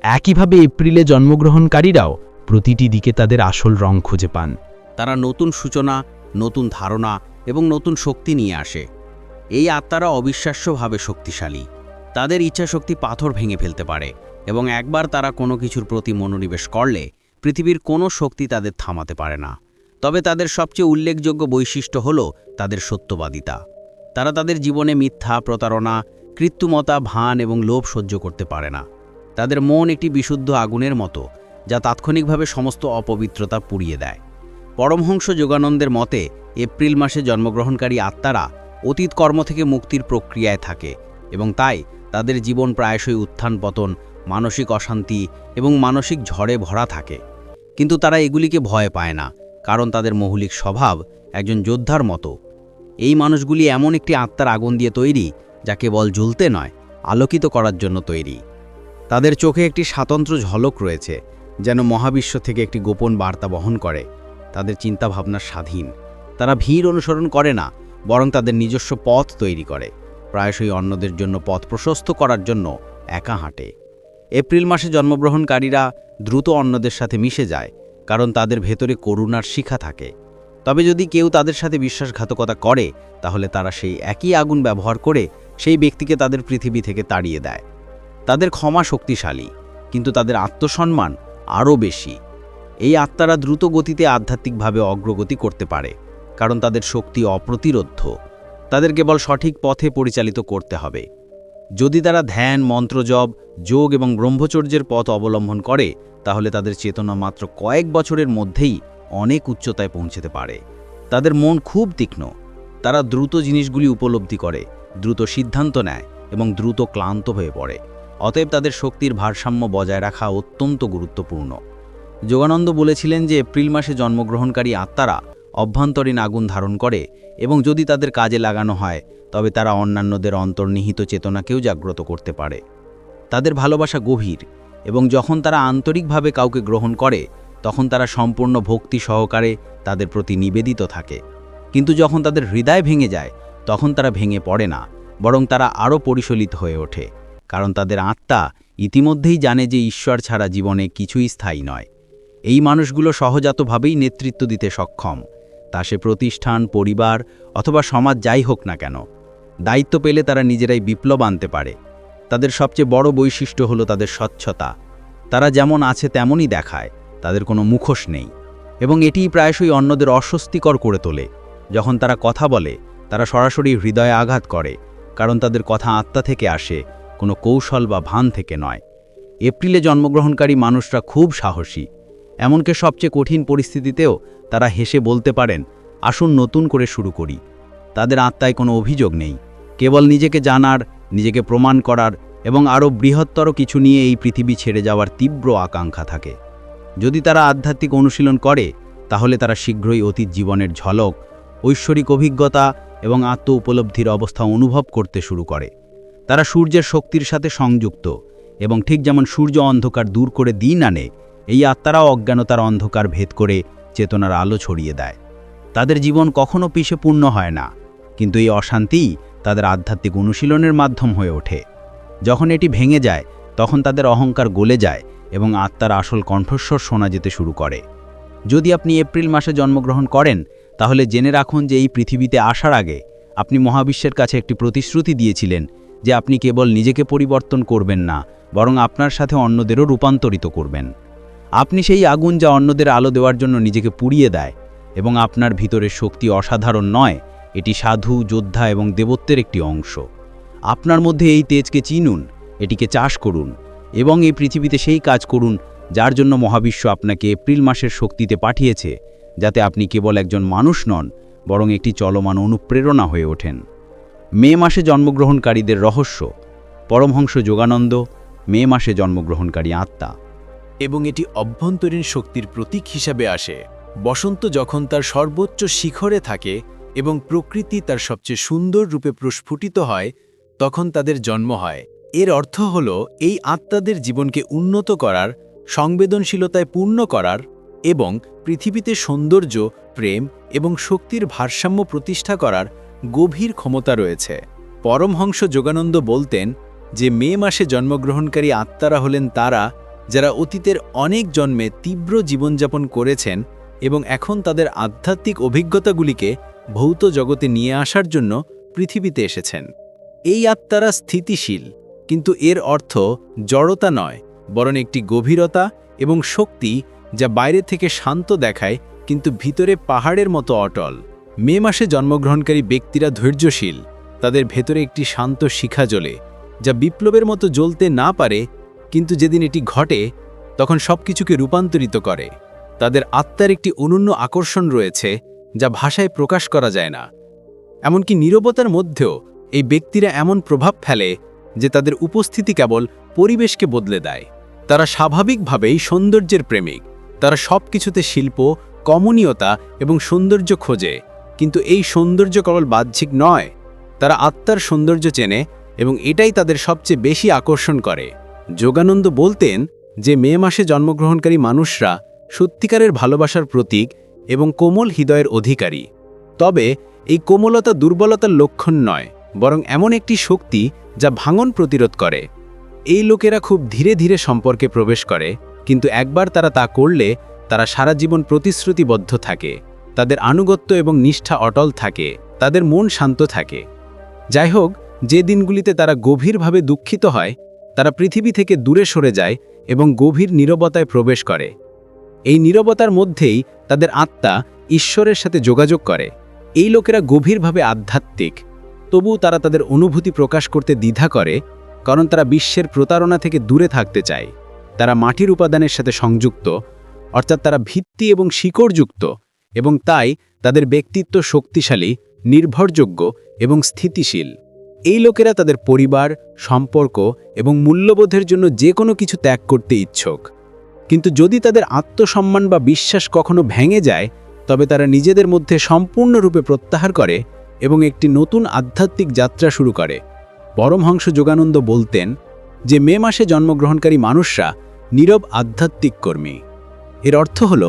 একইভাবে এপ্রিলে জন্মগ্রহণকারীরাও প্রতিটি দিকে তাদের আসল রং খুঁজে পান। তারা নতুন সূচনা, নতুন ধারণা এবং নতুন শক্তি নিয়ে আসে। এই আত্মারা অবিশ্বাস্যভাবে শক্তিশালী। তাদের ইচ্ছাশক্তি পাথর ভেঙে ফেলতে পারে এবং একবার তারা কোনো কিছুর প্রতি মনোনিবেশ করলে পৃথিবীর কোনো শক্তি তাদের থামাতে পারে না। তবে তাদের সবচেয়ে উল্লেখযোগ্য বৈশিষ্ট্য হল তাদের সত্যবাদিতা। তারা তাদের জীবনে মিথ্যা, প্রতারণা, কৃত্রিমতা, ভান এবং লোভ সহ্য করতে পারে না। তাদের মন একটি বিশুদ্ধ আগুনের মতো, যা তাৎক্ষণিকভাবে সমস্ত অপবিত্রতা পুড়িয়ে দেয়। পরমহংস যোগানন্দের মতে এপ্রিল মাসে জন্মগ্রহণকারী আত্মারা অতীত কর্ম থেকে মুক্তির প্রক্রিয়ায় থাকে এবং তাই তাদের জীবন প্রায়শই উত্থান পতন, মানসিক অশান্তি এবং মানসিক ঝড়ে ভরা থাকে। কিন্তু তারা এগুলিকে ভয় পায় না, কারণ তাদের মৌলিক স্বভাব একজন যোদ্ধার মতো। এই মানুষগুলি এমন একটি আত্মার আগুন দিয়ে তৈরি যা কেবল জ্বলতে নয়, আলোকিত করার জন্য তৈরি। তাদের চোখে একটি স্বাতন্ত্র্য ঝলক রয়েছে, যেন মহাবিশ্ব থেকে একটি গোপন বার্তা বহন করে। তাদের চিন্তাভাবনা স্বাধীন, তারা ভিড় অনুসরণ করে না, বরং তাদের নিজস্ব পথ তৈরি করে। প্রায়শই অন্যদের জন্য পথ প্রশস্ত করার জন্য একা হাঁটে। এপ্রিল মাসে জন্মগ্রহণকারীরা দ্রুত অন্যদের সাথে মিশে যায়, কারণ তাদের ভেতরে করুণার শিখা থাকে। তবে যদি কেউ তাদের সাথে বিশ্বাসঘাতকতা করে, তাহলে তারা সেই একই আগুন ব্যবহার করে সেই ব্যক্তিকে তাদের পৃথিবী থেকে তাড়িয়ে দেয়। তাদের ক্ষমা শক্তিশালী, কিন্তু তাদের আত্মসম্মান আরও বেশি। এই আত্মারা দ্রুত গতিতে আধ্যাত্মিকভাবে অগ্রগতি করতে পারে, কারণ তাদের শক্তি অপ্রতিরোধ্য। তাদের কেবল সঠিক পথে পরিচালিত করতে হবে। যদি তারা ধ্যান, মন্ত্রজপ, যোগ এবং ব্রহ্মচর্যের পথ অবলম্বন করে, তাহলে তাদের চেতনা মাত্র কয়েক বছরের মধ্যেই অনেক উচ্চতায় পৌঁছতে পারে। তাদের মন খুব তীক্ষ্ণ, তারা দ্রুত জিনিসগুলি উপলব্ধি করে, দ্রুত সিদ্ধান্ত নেয় এবং দ্রুত ক্লান্ত হয়ে পড়ে। অতএব তাদের শক্তির ভারসাম্য বজায় রাখা অত্যন্ত গুরুত্বপূর্ণ। যোগানন্দ বলেছিলেন যে এপ্রিল মাসে জন্মগ্রহণকারী আত্মারা অভ্যন্তরীণ আগুন ধারণ করে এবং যদি তাদের কাজে লাগানো হয়, তবে তারা অন্যান্যদের অন্তর্নিহিত চেতনাকেও জাগ্রত করতে পারে। তাদের ভালোবাসা গভীর, এবং যখন তারা আন্তরিকভাবে কাউকে গ্রহণ করে, তখন তারা সম্পূর্ণ ভক্তি সহকারে তাদের প্রতি নিবেদিত থাকে। কিন্তু যখন তাদের হৃদয় ভেঙে যায়, তখন তারা ভেঙে পড়ে না, বরং তারা আরও পরিশীলিত হয়ে ওঠে, কারণ তাদের আত্মা ইতিমধ্যেই জানে যে ঈশ্বর ছাড়া জীবনে কিছুই স্থায়ী নয়। এই মানুষগুলো সহজাতভাবেই নেতৃত্ব দিতে সক্ষম, তা সে প্রতিষ্ঠান, পরিবার অথবা সমাজ যাই হোক না কেন। দায়িত্ব পেলে তারা নিজেরাই বিপ্লব আনতে পারে। তাদের সবচেয়ে বড় বৈশিষ্ট্য হলো তাদের স্বচ্ছতা। তারা যেমন আছে তেমনই দেখায়, তাদের কোনো মুখোশ নেই, এবং এটিই প্রায়শই অন্যদের অস্বস্তিকর করে তোলে। যখন তারা কথা বলে, তারা সরাসরি হৃদয়ে আঘাত করে, কারণ তাদের কথা আত্মা থেকে আসে, কোনো কৌশল বা ভান থেকে নয়। এপ্রিলে জন্মগ্রহণকারী মানুষরা খুব সাহসী, এমনকি সবচেয়ে কঠিন পরিস্থিতিতেও তারা হেসে বলতে পারেন, আসুন নতুন করে শুরু করি। তাদের আত্মায় কোনো অভিযোগ নেই, কেবল নিজেকে জানার, নিজেকে প্রমাণ করার এবং আরও বৃহত্তর কিছু নিয়ে এই পৃথিবী ছেড়ে যাওয়ার তীব্র আকাঙ্ক্ষা থাকে। যদি তারা আধ্যাত্মিক অনুশীলন করে, তাহলে তারা শীঘ্রই অতীত জীবনের ঝলক, ঐশ্বরিক অভিজ্ঞতা এবং আত্ম উপলব্ধির অবস্থা অনুভব করতে শুরু করে। তারা সূর্যের শক্তির সাথে সংযুক্ত, এবং ঠিক যেমন সূর্য অন্ধকার দূর করে দিন আনে, এই আত্মারাও অজ্ঞানতার অন্ধকার ভেদ করে চেতনার আলো ছড়িয়ে দেয়। তাদের জীবন কখনো পিছে পূর্ণ হয় না, কিন্তু এই অশান্তিই তাদের আধ্যাত্মিক অনুশীলনের মাধ্যম হয়ে ওঠে। যখন এটি ভেঙে যায়, তখন তাদের অহংকার গলে যায় এবং আত্মার আসল কণ্ঠস্বর শোনা যেতে শুরু করে। যদি আপনি এপ্রিল মাসে জন্মগ্রহণ করেন, তাহলে জেনে রাখুন যে এই পৃথিবীতে আসার আগে আপনি মহাবিশ্বের কাছে একটি প্রতিশ্রুতি দিয়েছিলেন যে আপনি কেবল নিজেকে পরিবর্তন করবেন না, বরং আপনার সাথে অন্যদেরও রূপান্তরিত করবেন। আপনি সেই আগুন যা অন্যদের আলো দেওয়ার জন্য নিজেকে পুড়িয়ে দেয়, এবং আপনার ভিতরের শক্তি অসাধারণ নয়, এটি সাধু, যোদ্ধা এবং দেবত্বের একটি অংশ। আপনার মধ্যে এই তেজকে চিনুন, এটিকে চাষ করুন, এবং এই পৃথিবীতে সেই কাজ করুন যার জন্য মহাবিশ্ব আপনাকে এপ্রিল মাসের শক্তিতে পাঠিয়েছে, যাতে আপনি কেবল একজন মানুষ নন, বরং একটি চলমান অনুপ্রেরণা হয়ে ওঠেন। মে মাসে জন্মগ্রহণকারীদের রহস্য। পরমহংস যোগানন্দ, মে মাসে জন্মগ্রহণকারী আত্মা। এবং এটি অভ্যন্তরীণ শক্তির প্রতীক হিসাবে আসে। বসন্ত যখন তার সর্বোচ্চ শিখরে থাকে এবং প্রকৃতি তার সবচেয়ে সুন্দর রূপে প্রস্ফুটিত হয়, তখন তাদের জন্ম হয়। এর অর্থ হল এই আত্মাদের জীবনকে উন্নত করার, সংবেদনশীলতায় পূর্ণ করার এবং পৃথিবীতে সৌন্দর্য, প্রেম এবং শক্তির ভারসাম্য প্রতিষ্ঠা করার গভীর ক্ষমতা রয়েছে। পরমহংস যোগানন্দ বলতেন যে মে মাসে জন্মগ্রহণকারী আত্মারা হলেন তারা যারা অতীতের অনেক জন্মে তীব্র জীবনযাপন করেছেন এবং এখন তাদের আধ্যাত্মিক অভিজ্ঞতাগুলিকে ভৌত জগতে নিয়ে আসার জন্য পৃথিবীতে এসেছেন। এই আত্মারা স্থিতিশীল, কিন্তু এর অর্থ জড়তা নয়, বরং একটি গভীরতা এবং শক্তি যা বাইরে থেকে শান্ত দেখায় কিন্তু ভিতরে পাহাড়ের মতো অটল। মে মাসে জন্মগ্রহণকারী ব্যক্তিরা ধৈর্যশীল, তাদের ভেতরে একটি শান্ত শিখা জ্বলে, যা বিপ্লবের মতো জ্বলতে না পারে, কিন্তু যেদিন এটি ঘটে তখন সবকিছুকে রূপান্তরিত করে। তাদের আত্মার একটি অনন্য আকর্ষণ রয়েছে যা ভাষায় প্রকাশ করা যায় না। এমনকি নীরবতার মধ্যেও এই ব্যক্তিরা এমন প্রভাব ফেলে যে তাদের উপস্থিতি কেবল পরিবেশকে বদলে দেয়। তারা স্বাভাবিকভাবেই সৌন্দর্যের প্রেমিক। তারা সব কিছুতে শিল্প, কমনীয়তা এবং সৌন্দর্য খোঁজে, কিন্তু এই সৌন্দর্য কেবল বাহ্যিক নয়। তারা আত্মার সৌন্দর্য চেনে এবং এটাই তাদের সবচেয়ে বেশি আকর্ষণ করে। যোগানন্দ বলতেন যে মে মাসে জন্মগ্রহণকারী মানুষরা সত্যিকারের ভালোবাসার প্রতীক এবং কোমল হৃদয়ের অধিকারী। তবে এই কোমলতা দুর্বলতার লক্ষণ নয়, বরং এমন একটি শক্তি যা ভাঙন প্রতিরোধ করে। এই লোকেরা খুব ধীরে ধীরে সম্পর্কে প্রবেশ করে, কিন্তু একবার তারা তা করলে তারা সারা জীবন প্রতিশ্রুতিবদ্ধ থাকে। তাদের আনুগত্য এবং নিষ্ঠা অটল থাকে, তাদের মন শান্ত থাকে। যাই হোক, যে দিনগুলিতে তারা গভীরভাবে দুঃখিত হয়, তারা পৃথিবী থেকে দূরে সরে যায় এবং গভীর নীরবতায় প্রবেশ করে। এই নীরবতার মধ্যেই তাদের আত্মা ঈশ্বরের সাথে যোগাযোগ করে। এই লোকেরা গভীরভাবে আধ্যাত্মিক, তবুও তারা তাদের অনুভূতি প্রকাশ করতে দ্বিধা করে, কারণ তারা বিশ্বের প্রতারণা থেকে দূরে থাকতে চায়। তারা মাটির উপাদানের সাথে সংযুক্ত, অর্থাৎ তারা ভিত্তি এবং শিকড়যুক্ত, এবং তাই তাদের ব্যক্তিত্ব শক্তিশালী, নির্ভরযোগ্য এবং স্থিতিশীল। এই লোকেরা তাদের পরিবার, সম্পর্ক এবং মূল্যবোধের জন্য যে কোনো কিছু ত্যাগ করতে ইচ্ছুক। কিন্তু যদি তাদের আত্মসম্মান বা বিশ্বাস কখনো ভেঙে যায়, তবে তারা নিজেদের মধ্যে সম্পূর্ণরূপে প্রত্যাহার করে এবং একটি নতুন আধ্যাত্মিক যাত্রা শুরু করে। পরমহংস যোগানন্দ বলতেন যে মে মাসে জন্মগ্রহণকারী মানুষরা নীরব আধ্যাত্মিক কর্মী। এর অর্থ হল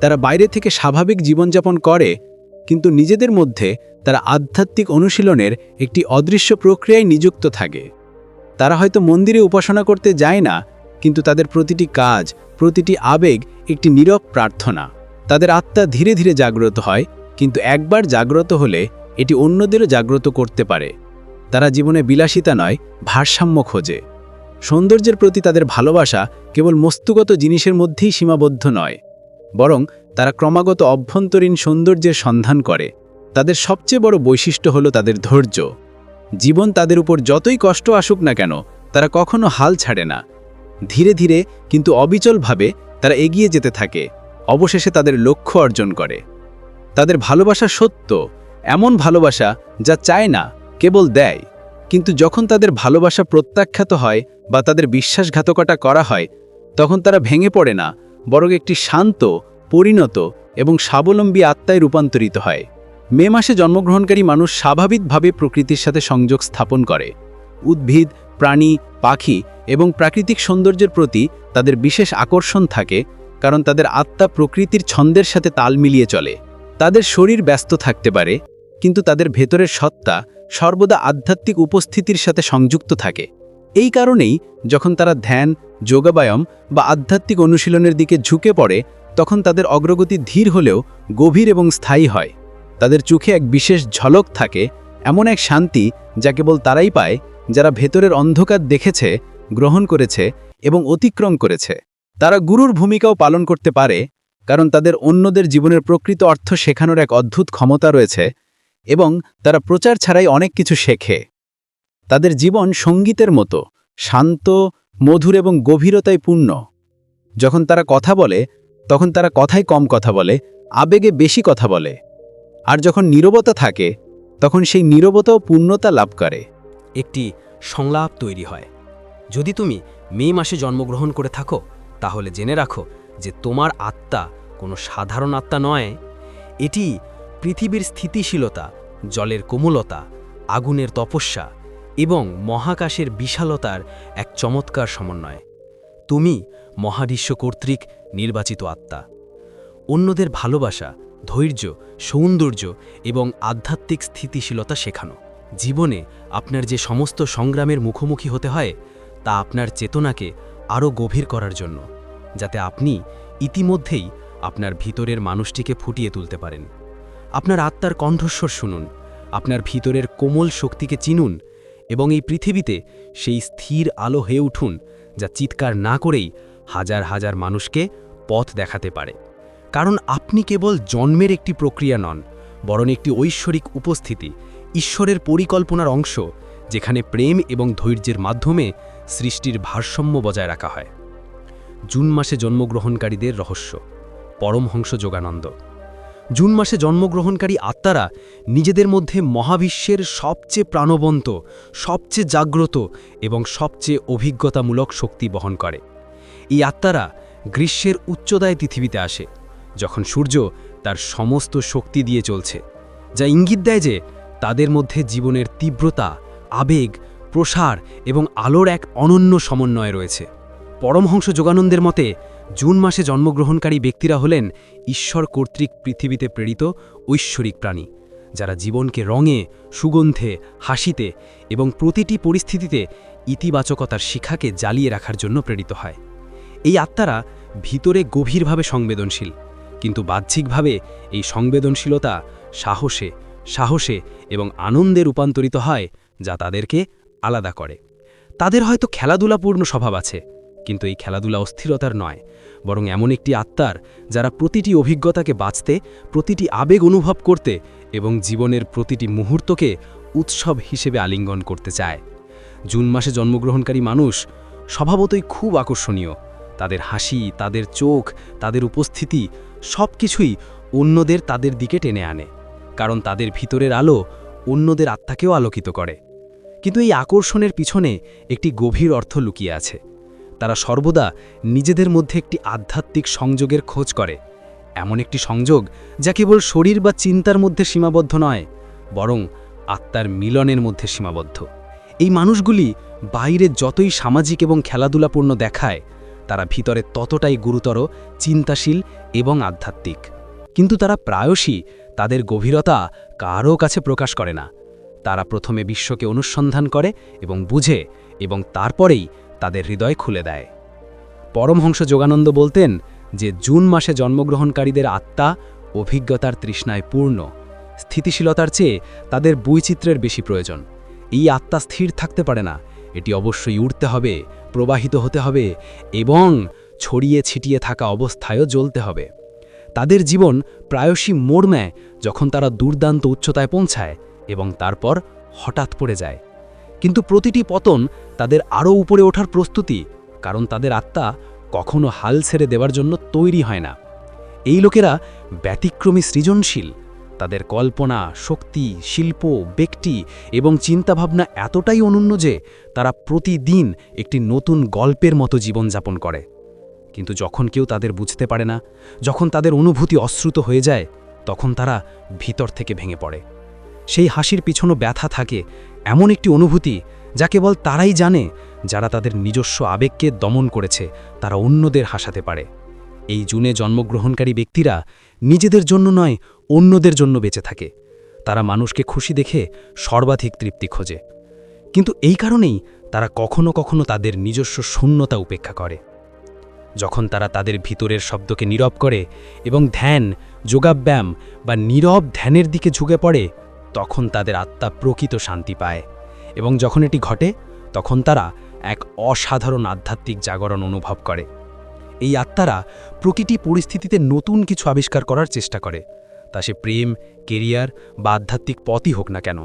তারা বাইরে থেকে স্বাভাবিক জীবনযাপন করে, কিন্তু নিজেদের মধ্যে তারা আধ্যাত্মিক অনুশীলনের একটি অদৃশ্য প্রক্রিয়ায় নিযুক্ত থাকে। তারা হয়তো মন্দিরে উপাসনা করতে যায় না, কিন্তু তাদের প্রতিটি কাজ, প্রতিটি আবেগ একটি নীরব প্রার্থনা। তাদের আত্মা ধীরে ধীরে জাগ্রত হয়, কিন্তু একবার জাগ্রত হলে এটি অন্যদেরও জাগ্রত করতে পারে। তারা জীবনে বিলাসিতা নয়, ভারসাম্য খোঁজে। সৌন্দর্যের প্রতি তাদের ভালোবাসা কেবল বস্তুগত জিনিসের মধ্যেই সীমাবদ্ধ নয়, বরং তারা ক্রমাগত অভ্যন্তরীণ সৌন্দর্যের সন্ধান করে। তাদের সবচেয়ে বড় বৈশিষ্ট্য হল তাদের ধৈর্য। জীবন তাদের উপর যতই কষ্ট আসুক না কেন, তারা কখনো হাল ছাড়ে না। ধীরে ধীরে কিন্তু অবিচলভাবে তারা এগিয়ে যেতে থাকে, অবশেষে তাদের লক্ষ্য অর্জন করে। তাদের ভালোবাসা সত্য, এমন ভালোবাসা যা চায় না, কেবল দেয়। কিন্তু যখন তাদের ভালোবাসা প্রত্যাখ্যাত হয় বা তাদের বিশ্বাসঘাতকতা করা হয়, তখন তারা ভেঙে পড়ে না, বরং একটি শান্ত, পরিণত এবং স্বাবলম্বী আত্মায় রূপান্তরিত হয়। মে মাসে জন্মগ্রহণকারী মানুষ স্বাভাবিকভাবে প্রকৃতির সাথে সংযোগ স্থাপন করে। উদ্ভিদ, প্রাণী, পাখি এবং প্রাকৃতিক সৌন্দর্যের প্রতি তাদের বিশেষ আকর্ষণ থাকে, কারণ তাদের আত্মা প্রকৃতির ছন্দের সাথে তাল মিলিয়ে চলে। তাদের শরীর ব্যস্ত থাকতে পারে, কিন্তু তাদের ভেতরের সত্তা সর্বদা আধ্যাত্মিক উপস্থিতির সাথে সংযুক্ত থাকে। এই কারণেই যখন তারা ধ্যান, যোগাব্যায়াম বা আধ্যাত্মিক অনুশীলনের দিকে ঝুঁকে পড়ে, তখন তাদের অগ্রগতি ধীর হলেও গভীর এবং স্থায়ী হয়। তাদের চোখে এক বিশেষ ঝলক থাকে, এমন এক শান্তি যা কেবল তারাই পায় যারা ভেতরের অন্ধকার দেখেছে, গ্রহণ করেছে এবং অতিক্রম করেছে। তারা গুরুর ভূমিকাও পালন করতে পারে, কারণ তাদের অন্যদের জীবনের প্রকৃত অর্থ শেখানোর এক অদ্ভুত ক্ষমতা রয়েছে, এবং তারা প্রচার ছাড়াই অনেক কিছু শেখে। তাদের জীবন সঙ্গীতের মতো, শান্ত, মধুর এবং গভীরতায় পূর্ণ। যখন তারা কথা বলে, তখন তারা কথায় কম কথা বলে, আবেগে বেশি কথা বলে। আর যখন নীরবতা থাকে, তখন সেই নীরবতাও পূর্ণতা লাভ করে। একটি সংলাপ তৈরি হয়। যদি তুমি মে মাসে জন্মগ্রহণ করে থাকো, তাহলে জেনে রাখো যে তোমার আত্মা কোনো সাধারণ আত্মা নয়। এটি পৃথিবীর স্থিতিশীলতা, জলের কোমলতা, আগুনের তপস্যা এবং মহাকাশের বিশালতার এক চমৎকার সমন্বয়। তুমি মহাবিশ্ব কর্তৃক নির্বাচিত আত্মা। অন্যদের ভালোবাসা, ধৈর্য, সৌন্দর্য এবং আধ্যাত্মিক স্থিতিশীলতা শেখানো। জীবনে আপনার যে সমস্ত সংগ্রামের মুখোমুখি হতে হয়, তা আপনার চেতনাকে আরও গভীর করার জন্য, যাতে আপনি ইতিমধ্যেই আপনার ভিতরের মানুষটিকে ফুটিয়ে তুলতে পারেন। আপনার আত্মার কণ্ঠস্বর শুনুন, আপনার ভিতরের কোমল শক্তিকে চিনুন এবং এই পৃথিবীতে সেই স্থির আলো হয়ে উঠুন যা চিৎকার না করেই হাজার হাজার মানুষকে পথ দেখাতে পারে। কারণ আপনি কেবল জন্মের একটি প্রক্রিয়া নন, বরং একটি ঐশ্বরিক উপস্থিতি, ঈশ্বরের পরিকল্পনার অংশ, যেখানে প্রেম এবং ধৈর্যের মাধ্যমে সৃষ্টির ভারসাম্য বজায় রাখা হয়। জুন মাসে জন্মগ্রহণকারীদের রহস্য। পরমহংস যোগানন্দ। জুন মাসে জন্মগ্রহণকারী আত্মারা নিজেদের মধ্যে মহাবিশ্বের সবচেয়ে প্রাণবন্ত, সবচেয়ে জাগ্রত এবং সবচেয়ে অভিজ্ঞতামূলক শক্তি বহন করে। এই আত্মারা গ্রীষ্মের উচ্চতায় পৃথিবীতে আসে, যখন সূর্য তার সমস্ত শক্তি দিয়ে চলছে, যা ইঙ্গিত দেয় যে তাদের মধ্যে জীবনের তীব্রতা, আবেগ, প্রসার এবং আলোর এক অনন্য সমন্বয় রয়েছে। পরমহংস যোগানন্দের মতে জুন মাসে জন্মগ্রহণকারী ব্যক্তিরা হলেন ঈশ্বর কর্তৃক পৃথিবীতে প্রেরিত ঐশ্বরিক প্রাণী, যারা জীবনকে রঙে, সুগন্ধে, হাসিতে এবং প্রতিটি পরিস্থিতিতে ইতিবাচকতার শিখাকে জ্বালিয়ে রাখার জন্য প্রেরিত হয়। এই আত্মারা ভিতরে গভীরভাবে সংবেদনশীল, কিন্তু বাহ্যিকভাবে এই সংবেদনশীলতা সাহসে এবং আনন্দে রূপান্তরিত হয়, যা তাদেরকে আলাদা করে। তাদের হয়তো খেলাধুলাপূর্ণ স্বভাব আছে, কিন্তু এই খেলাধুলা অস্থিরতার নয়, বরং এমন একটি আত্মার যারা প্রতিটি অভিজ্ঞতাকে বাঁচতে, প্রতিটি আবেগ অনুভব করতে এবং জীবনের প্রতিটি মুহূর্তকে উৎসব হিসেবে আলিঙ্গন করতে চায়। জুন মাসে জন্মগ্রহণকারী মানুষ স্বভাবতই খুব আকর্ষণীয়। তাদের হাসি, তাদের চোখ, তাদের উপস্থিতি সব কিছুই অন্যদের তাদের দিকে টেনে আনে, কারণ তাদের ভিতরের আলো অন্যদের আত্মাকেও আলোকিত করে। কিন্তু এই আকর্ষণের পিছনে একটি গভীর অর্থ লুকিয়ে আছে। তারা সর্বদা নিজেদের মধ্যে একটি আধ্যাত্মিক সংযোগের খোঁজ করে, এমন একটি সংযোগ যা কেবল শরীর বা চিন্তার মধ্যে সীমাবদ্ধ নয়, বরং আত্মার মিলনের মধ্যে সীমাবদ্ধ। এই মানুষগুলি বাইরে যতই সামাজিক এবং খেলাধুলাপূর্ণ দেখায়, তারা ভিতরে ততটাই গুরুতর, চিন্তাশীল এবং আধ্যাত্মিক। কিন্তু তারা প্রায়শই তাদের গভীরতা কারও কাছে প্রকাশ করে না। তারা প্রথমে বিশ্বকে অনুসন্ধান করে এবং বুঝে, এবং তারপরেই তাদের হৃদয় খুলে দেয়। পরমহংস যোগানন্দ বলতেন যে জুন মাসে জন্মগ্রহণকারীদের আত্মা অভিজ্ঞতার তৃষ্ণায় পূর্ণ। স্থিতিশীলতার চেয়ে তাদের বৈচিত্র্যের বেশি প্রয়োজন। এই আত্মা স্থির থাকতে পারে না, এটি অবশ্যই উঠতে হবে, প্রবাহিত হতে হবে এবং ছড়িয়ে ছিটিয়ে থাকা অবস্থায়ও জ্বলতে হবে। তাদের জীবন প্রায়শই মোড় নেয় যখন তারা দুর্দান্ত উচ্চতায় পৌঁছায় এবং তারপর হঠাৎ পড়ে যায়। কিন্তু প্রতিটি পতন তাদের আরও উপরে ওঠার প্রস্তুতি, কারণ তাদের আত্মা কখনো হাল ছেড়ে দেওয়ার জন্য তৈরি হয় না। এই লোকেরা ব্যতিক্রমী সৃজনশীল। তাদের কল্পনা, শক্তি, শিল্প, ব্যক্তি এবং চিন্তাভাবনা এতটাই অনন্য যে তারা প্রতিদিন একটি নতুন গল্পের মতো জীবনযাপন করে। কিন্তু যখন কেউ তাদের বুঝতে পারে না, যখন তাদের অনুভূতি অশ্রুত হয়ে যায়, তখন তারা ভিতর থেকে ভেঙে পড়ে। সেই হাসির পিছনে ব্যথা থাকে, এমন একটি অনুভূতি যা কেবল তারাই জানে যারা তাদের নিজস্ব আবেগকে দমন করেছে, তারা অন্যদের হাসাতে পারে। এই জুনে জন্মগ্রহণকারী ব্যক্তিরা নিজেদের জন্য নয়, অন্যদের জন্য বেঁচে থাকে। তারা মানুষকে খুশি দেখে সর্বাধিক তৃপ্তি খোঁজে, কিন্তু এই কারণেই তারা কখনো কখনো তাদের নিজস্ব শূন্যতা উপেক্ষা করে। যখন তারা তাদের ভিতরের শব্দকে নীরব করে এবং ধ্যান, যোগাব্যায়াম বা নীরব ধ্যানের দিকে ঝুঁকে পড়ে, তখন তাদের আত্মা প্রকৃত শান্তি পায়। এবং যখন এটি ঘটে, তখন তারা এক অসাধারণ আধ্যাত্মিক জাগরণ অনুভব করে। এই আত্মারা প্রতিটি পরিস্থিতিতে নতুন কিছু আবিষ্কার করার চেষ্টা করে, তা সে প্রেম, কেরিয়ার বা আধ্যাত্মিক পথই হোক না কেন।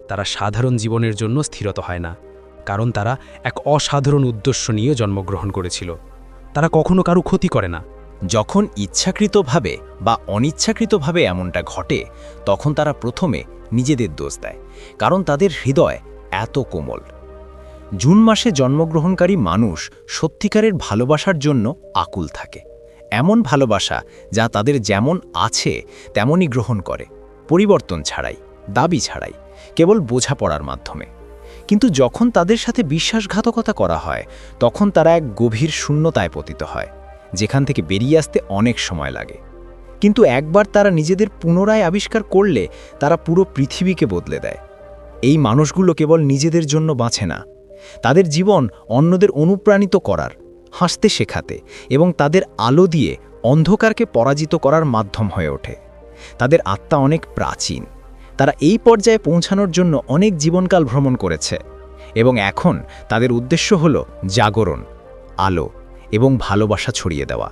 তারা সাধারণ জীবনের জন্য স্থিরতা হয় না, কারণ তারা এক অসাধারণ উদ্দেশ্য নিয়ে জন্মগ্রহণ করেছিল। তারা কখনো কারো ক্ষতি করে না। যখন ইচ্ছাকৃতভাবে বা অনিচ্ছাকৃতভাবে এমনটা ঘটে, তখন তারা প্রথমে নিজেদের দোষ দেয়, কারণ তাদের হৃদয় এত কোমল। জুন মাসে জন্মগ্রহণকারী মানুষ সত্যিকারের ভালোবাসার জন্য আকুল থাকে, এমন ভালোবাসা যা তাদের যেমন আছে তেমনই গ্রহণ করে, পরিবর্তন ছাড়াই, দাবি ছাড়াই, কেবল বোঝাপড়ার মাধ্যমে। কিন্তু যখন তাদের সাথে বিশ্বাসঘাতকতা করা হয়, তখন তারা এক গভীর শূন্যতায় পতিত হয়, যেখান থেকে বেরিয়ে আসতে অনেক সময় লাগে। কিন্তু একবার তারা নিজেদের পুনরায় আবিষ্কার করলে তারা পুরো পৃথিবীকে বদলে দেয়। এই মানুষগুলো কেবল নিজেদের জন্য বাঁচে না, তাদের জীবন অন্যদের অনুপ্রাণিত করার, হাসতে শেখাতে এবং তাদের আলো দিয়ে অন্ধকারকে পরাজিত করার মাধ্যম হয়ে ওঠে। তাদের আত্মা অনেক প্রাচীন, তারা এই পর্যায়ে পৌঁছানোর জন্য অনেক জীবনকাল ভ্রমণ করেছে এবং এখন তাদের উদ্দেশ্য হল জাগরণ, আলো এবং ভালোবাসা ছড়িয়ে দেওয়া।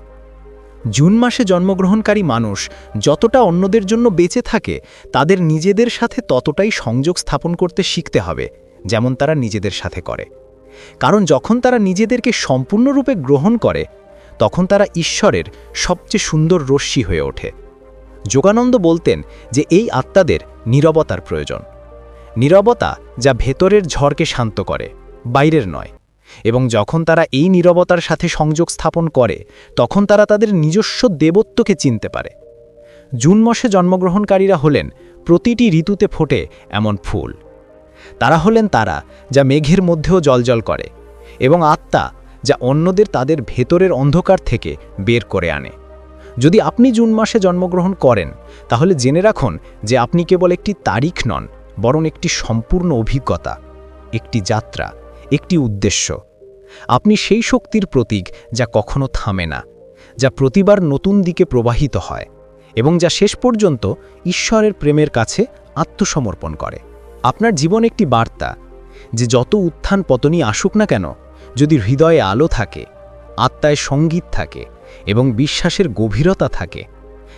জুন মাসে জন্মগ্রহণকারী মানুষ যতটা অন্যদের জন্য বেঁচে থাকে, তাদের নিজেদের সাথে ততটাই সংযোগ স্থাপন করতে শিখতে হবে, যেমন তারা নিজেদের সাথে করে। কারণ যখন তারা নিজেদেরকে সম্পূর্ণরূপে গ্রহণ করে, তখন তারা ঈশ্বরের সবচেয়ে সুন্দর রশ্মি হয়ে ওঠে। যোগানন্দ বলতেন যে এই আত্মাদের নীরবতার প্রয়োজন, নীরবতা যা ভেতরের ঝড়কে শান্ত করে, বাইরের নয়। এবং যখন তারা এই নীরবতার সাথে সংযোগ স্থাপন করে, তখন তারা তাদের নিজস্ব দেবত্বকে চিনতে পারে। জুন মাসে জন্মগ্রহণকারীরা হলেন প্রতিটি ঋতুতে ফোটে এমন ফুল। তারা হলেন তারা যা মেঘের মধ্যেও জ্বলজ্বল করে, এবং আত্মা যা অন্যদের তাদের ভেতরের অন্ধকার থেকে বের করে আনে। যদি আপনি জুন মাসে জন্মগ্রহণ করেন তাহলে জেনে রাখুন যে আপনি কেবল একটি তারিখ নন, বরং একটি সম্পূর্ণ অভিজ্ঞতা, একটি যাত্রা, একটি উদ্দেশ্য। আপনি সেই শক্তির প্রতীক যা কখনো থামে না, যা প্রতিবার নতুন দিকে প্রবাহিত হয় এবং যা শেষ পর্যন্ত ঈশ্বরের প্রেমের কাছে আত্মসমর্পণ করে। আপনার জীবন একটি বার্তা যে যত উত্থান পতনই আসুক না কেন, যদি হৃদয়ে আলো থাকে, আত্মায় সঙ্গীত থাকে এবং বিশ্বাসের গভীরতা থাকে,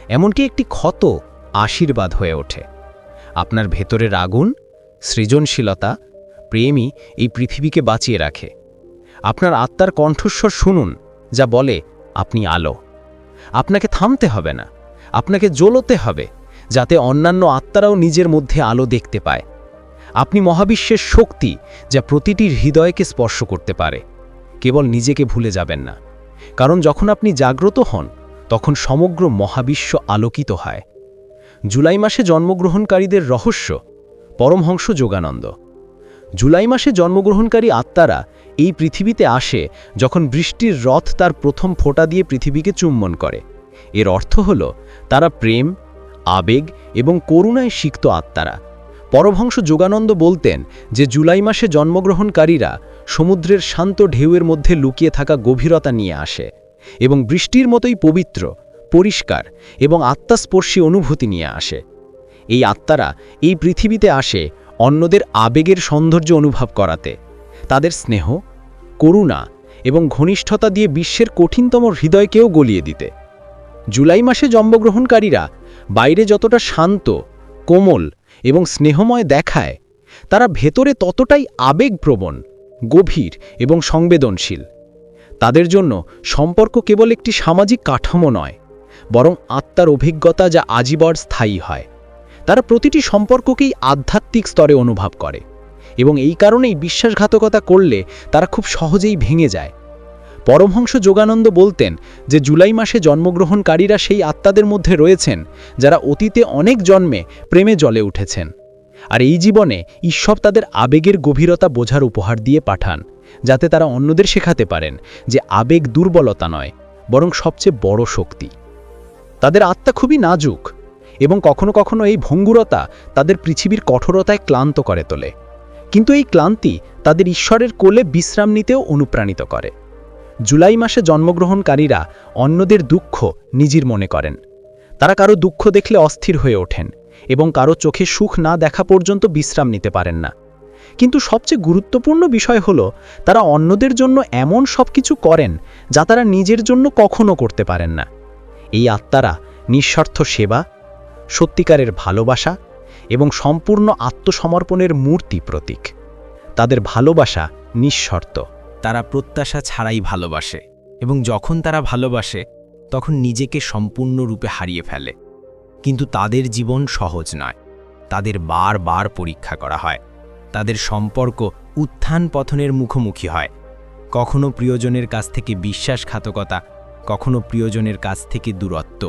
এমনকি একটি ক্ষত আশীর্বাদ হয়ে ওঠে। আপনার ভেতরের আগুন, সৃজনশীলতা, প্রেমই এই পৃথিবীকে বাঁচিয়ে রাখে। আপনার আত্মার কণ্ঠস্বর শুনুন, যা বলে আপনি আলো। আপনাকে থামতে হবে না, আপনাকে জ্বলতে হবে, যাতে অন্যান্য আত্মারাও নিজের মধ্যে আলো দেখতে পায়। আপনি মহাবিশ্বের শক্তি, যা প্রতিটি হৃদয়কে স্পর্শ করতে পারে। কেবল নিজেকে ভুলে যাবেন না, কারণ যখন আপনি জাগ্রত হন তখন সমগ্র মহাবিশ্ব আলোকিত হয়। জুলাই মাসে জন্মগ্রহণকারীদের রহস্য। পরমহংস যোগানন্দ। জুলাই মাসে জন্মগ্রহণকারী আত্মারা এই পৃথিবীতে আসে যখন বৃষ্টির রথ তার প্রথম ফোঁটা দিয়ে পৃথিবীকে চুম্বন করে। এর অর্থ হল তারা প্রেম, আবেগ এবং করুণায় সিক্ত আত্মারা। পরমহংস যোগানন্দ বলতেন যে জুলাই মাসে জন্মগ্রহণকারীরা সমুদ্রের শান্ত ঢেউয়ের মধ্যে লুকিয়ে থাকা গভীরতা নিয়ে আসে এবং বৃষ্টির মতোই পবিত্র, পরিষ্কার এবং আত্মাস্পর্শী অনুভূতি নিয়ে আসে। এই আত্মারা এই পৃথিবীতে আসে অন্যদের আবেগের সৌন্দর্য অনুভব করাতে, তাদের স্নেহ, করুণা এবং ঘনিষ্ঠতা দিয়ে বিশ্বের কঠিনতম হৃদয়কেও গলিয়ে দিতে। জুলাই মাসে জন্মগ্রহণকারীরা বাইরে যতটা শান্ত, কোমল এবং স্নেহময় দেখায়, তারা ভেতরে ততটাই আবেগপ্রবণ, গভীর এবং সংবেদনশীল। তাদের জন্য সম্পর্ক কেবল একটি সামাজিক কাঠামো নয়, বরং আত্মার অভিজ্ঞতা যা আজীবন স্থায়ী হয়। তারা প্রতিটি সম্পর্ককেই আধ্যাত্মিক স্তরে অনুভব করে এবং এই কারণেই বিশ্বাসঘাতকতা করলে তারা খুব সহজেই ভেঙে যায়। পরমহংস যোগানন্দ বলতেন যে জুলাই মাসে জন্মগ্রহণকারীরা সেই আত্মাদের মধ্যে রয়েছেন যারা অতীতে অনেক জন্মে প্রেমে জ্বলে উঠেছেন, আর এই জীবনে ঈশ্বর তাদের আবেগের গভীরতা বোঝার উপহার দিয়ে পাঠান, যাতে তারা অন্যদের শেখাতে পারেন যে আবেগ দুর্বলতা নয়, বরং সবচেয়ে বড় শক্তি। তাদের আত্মা খুবই নাজুক এবং কখনো কখনো এই ভঙ্গুরতা তাদের পৃথিবীর কঠোরতায় ক্লান্ত করে তোলে, কিন্তু এই ক্লান্তি তাদের ঈশ্বরের কোলে বিশ্রাম নিতেও অনুপ্রাণিত করে। জুলাই মাসে জন্মগ্রহণকারীরা অন্যদের দুঃখ নিজের মনে করেন। তারা কারো দুঃখ দেখলে অস্থির হয়ে ওঠেন এবং কারো চোখে সুখ না দেখা পর্যন্ত বিশ্রাম নিতে পারেন না। কিন্তু সবচেয়ে গুরুত্বপূর্ণ বিষয় হল তারা অন্যদের জন্য এমন সব কিছু করেন যা তারা নিজের জন্য কখনো করতে পারেন না। এই আত্মারা নিঃস্বার্থ সেবা, সত্যিকারের ভালোবাসা এবং সম্পূর্ণ আত্মসমর্পণের মূর্তি প্রতীক। তাদের ভালোবাসা নিঃশর্ত। তারা প্রত্যাশা ছাড়াই ভালোবাসে এবং যখন তারা ভালোবাসে তখন নিজেকে সম্পূর্ণরূপে হারিয়ে ফেলে। কিন্তু তাদের জীবন সহজ নয়, তাদের বারবার পরীক্ষা করা হয়। তাদের সম্পর্ক উত্থান পতনের মুখোমুখি হয়, কখনো প্রিয়জনের কাছ থেকে বিশ্বাসঘাতকতা, কখনো প্রিয়জনের কাছ থেকে দূরত্ব।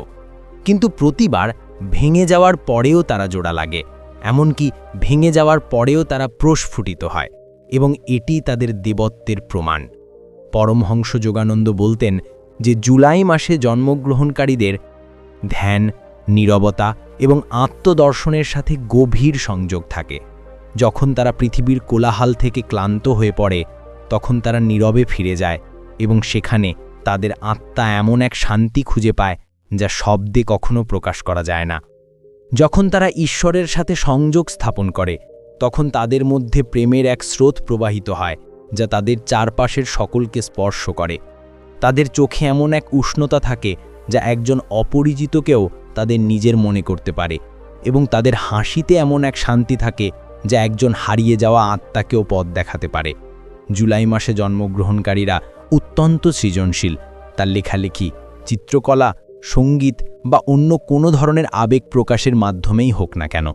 কিন্তু প্রতিবার ভেঙে যাওয়ার পরেও তারা জোড়া লাগে, এমনকি ভেঙে যাওয়ার পরেও তারা প্রস্ফুটিত হয়, এবং এটি তাদের দেবত্বের প্রমাণ। পরমহংস যোগানন্দ বলতেন যে জুলাই মাসে জন্মগ্রহণকারীদের ধ্যান, নীরবতা এবং আত্মদর্শনের সাথে গভীর সংযোগ থাকে। যখন তারা পৃথিবীর কোলাহল থেকে ক্লান্ত হয়ে পড়ে, তখন তারা নীরবে ফিরে যায় এবং সেখানে তাদের আত্মা এমন এক শান্তি খুঁজে পায় যা শব্দে কখনো প্রকাশ করা যায় না। যখন তারা ঈশ্বরের সাথে সংযোগ স্থাপন করে, তখন তাদের মধ্যে প্রেমের এক স্রোত প্রবাহিত হয় যা তাদের চারপাশের সকলকে স্পর্শ করে। তাদের চোখে এমন এক উষ্ণতা থাকে যা একজন অপরিচিতকেও তাদের নিজের মনে করতে পারে, এবং তাদের হাসিতে এমন এক শান্তি থাকে যা একজন হারিয়ে যাওয়া আত্মাকেও পথ দেখাতে পারে। জুলাই মাসে জন্মগ্রহণকারীরা অত্যন্ত সৃজনশীল। তার লেখালেখি, চিত্রকলা, সঙ্গীত বা অন্য কোনো ধরনের আবেগ প্রকাশের মাধ্যমেই হোক না কেন,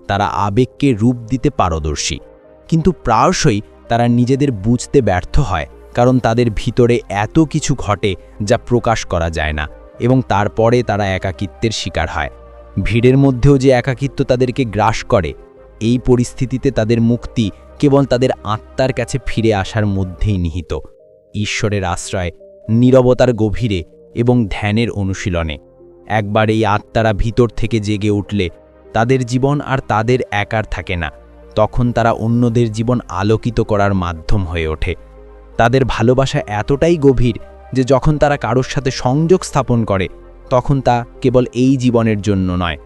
তারা আবেগকে রূপ দিতে পারদর্শী। কিন্তু প্রায়শই তারা নিজেদের বুঝতে ব্যর্থ হয়, কারণ তাদের ভিতরে এত কিছু ঘটে যা প্রকাশ করা যায় না, এবং তারপরে তারা একাকিত্বের শিকার হয়। ভিড়ের মধ্যেও যে একাকিত্ব তাদেরকে গ্রাস করে, এই পরিস্থিতিতে তাদের মুক্তি কেবল তাদের আত্মার কাছে ফিরে আসার মধ্যেই নিহিত। ঈশ্বরের আশ্রয়, নীরবতার গভীরে এবং ধ্যানের অনুশীলনে। একবার এই আত্মারা ভিতর থেকে জেগে উঠলে তাদের জীবন আর তাদের একার থাকে না, তখন তারা অন্যদের জীবন আলোকিত করার মাধ্যম হয়ে ওঠে। তাদের ভালোবাসা এতটাই গভীর যে যখন তারা কারোর সাথে সংযোগ স্থাপন করে তখন তা কেবল এই জীবনের জন্য নয়,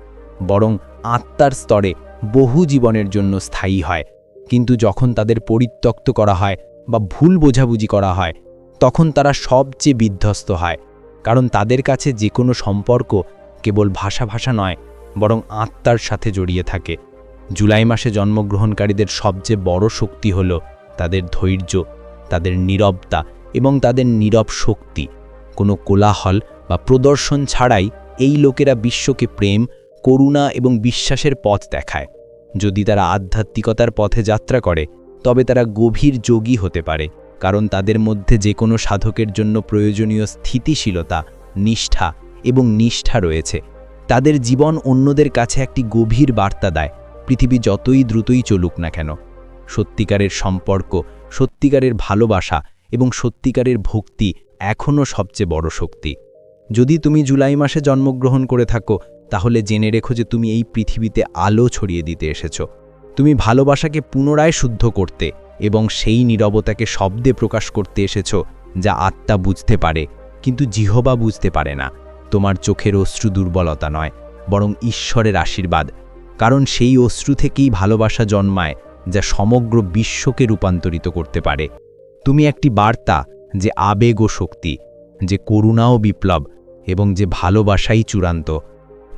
বরং আত্মার স্তরে বহু জীবনের জন্য স্থায়ী হয়। কিন্তু যখন তাদের পরিত্যক্ত করা হয় বা ভুল বোঝাবুঝি করা হয়, তখন তারা সবচেয়ে বিধ্বস্ত হয়, কারণ তাদের কাছে যে কোনো সম্পর্ক কেবল ভাষা নয়, বরং আত্মার সাথে জড়িয়ে থাকে। জুলাই মাসে জন্মগ্রহণকারীদের সবচেয়ে বড় শক্তি হল তাদের ধৈর্য, তাদের নীরবতা এবং তাদের নীরব শক্তি। কোনো কোলাহল বা প্রদর্শন ছাড়াই এই লোকেরা বিশ্বকে প্রেম, করুণা এবং বিশ্বাসের পথ দেখায়। যদি তারা আধ্যাত্মিকতার পথে যাত্রা করে তবে তারা গভীর যোগী হতে পারে, কারণ তাদের মধ্যে যে কোনো সাধকের জন্য প্রয়োজনীয় স্থিতিশীলতা, নিষ্ঠা রয়েছে। তাদের জীবন অন্যদের কাছে একটি গভীর বার্তা দেয়, পৃথিবী যতই দ্রুতই চলুক না কেন, সত্যিকারের সম্পর্ক, সত্যিকারের ভালোবাসা এবং সত্যিকারের ভক্তি এখনও সবচেয়ে বড় শক্তি। যদি তুমি জুলাই মাসে জন্মগ্রহণ করে থাকো তাহলে জেনে রেখো যে তুমি এই পৃথিবীতে আলো ছড়িয়ে দিতে এসেছো। তুমি ভালোবাসাকে পুনরায় শুদ্ধ করতে এবং সেই নীরবতাকে শব্দে প্রকাশ করতে এসেছো যা আত্মা বুঝতে পারে কিন্তু জিহ্বা বুঝতে পারে না। তোমার চোখের অশ্রু দুর্বলতা নয়, বরং ঈশ্বরের আশীর্বাদ, কারণ সেই অশ্রু থেকেই ভালোবাসা জন্মায় যা সমগ্র বিশ্বকে রূপান্তরিত করতে পারে। তুমি একটি বার্তা যে আবেগ ও শক্তি, যে করুণা ও বিপ্লব এবং যে ভালোবাসাই চূড়ান্ত।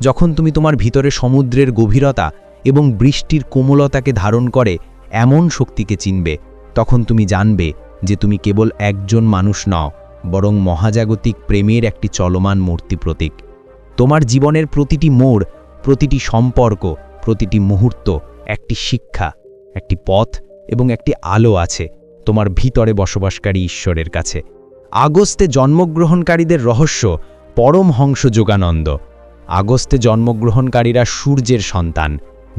যখন তুমি তোমার ভিতরে সমুদ্রের গভীরতা এবং বৃষ্টির কোমলতাকে ধারণ করে এমন শক্তিকে চিনবে, তখন তুমি জানবে যে তুমি কেবল একজন মানুষ নও, বরং মহাজাগতিক প্রেমের একটি চলমান মূর্তি প্রতীক। তোমার জীবনের প্রতিটি মোড়, প্রতিটি সম্পর্ক, প্রতিটি মুহূর্ত একটি শিক্ষা, একটি পথ এবং একটি আলো আছে তোমার ভিতরে বসবাসকারী ঈশ্বরের কাছে। আগস্টে জন্মগ্রহণকারীদের রহস্য পরমহংস যোগানন্দ। আগস্টে জন্মগ্রহণকারীরা সূর্যের সন্তান,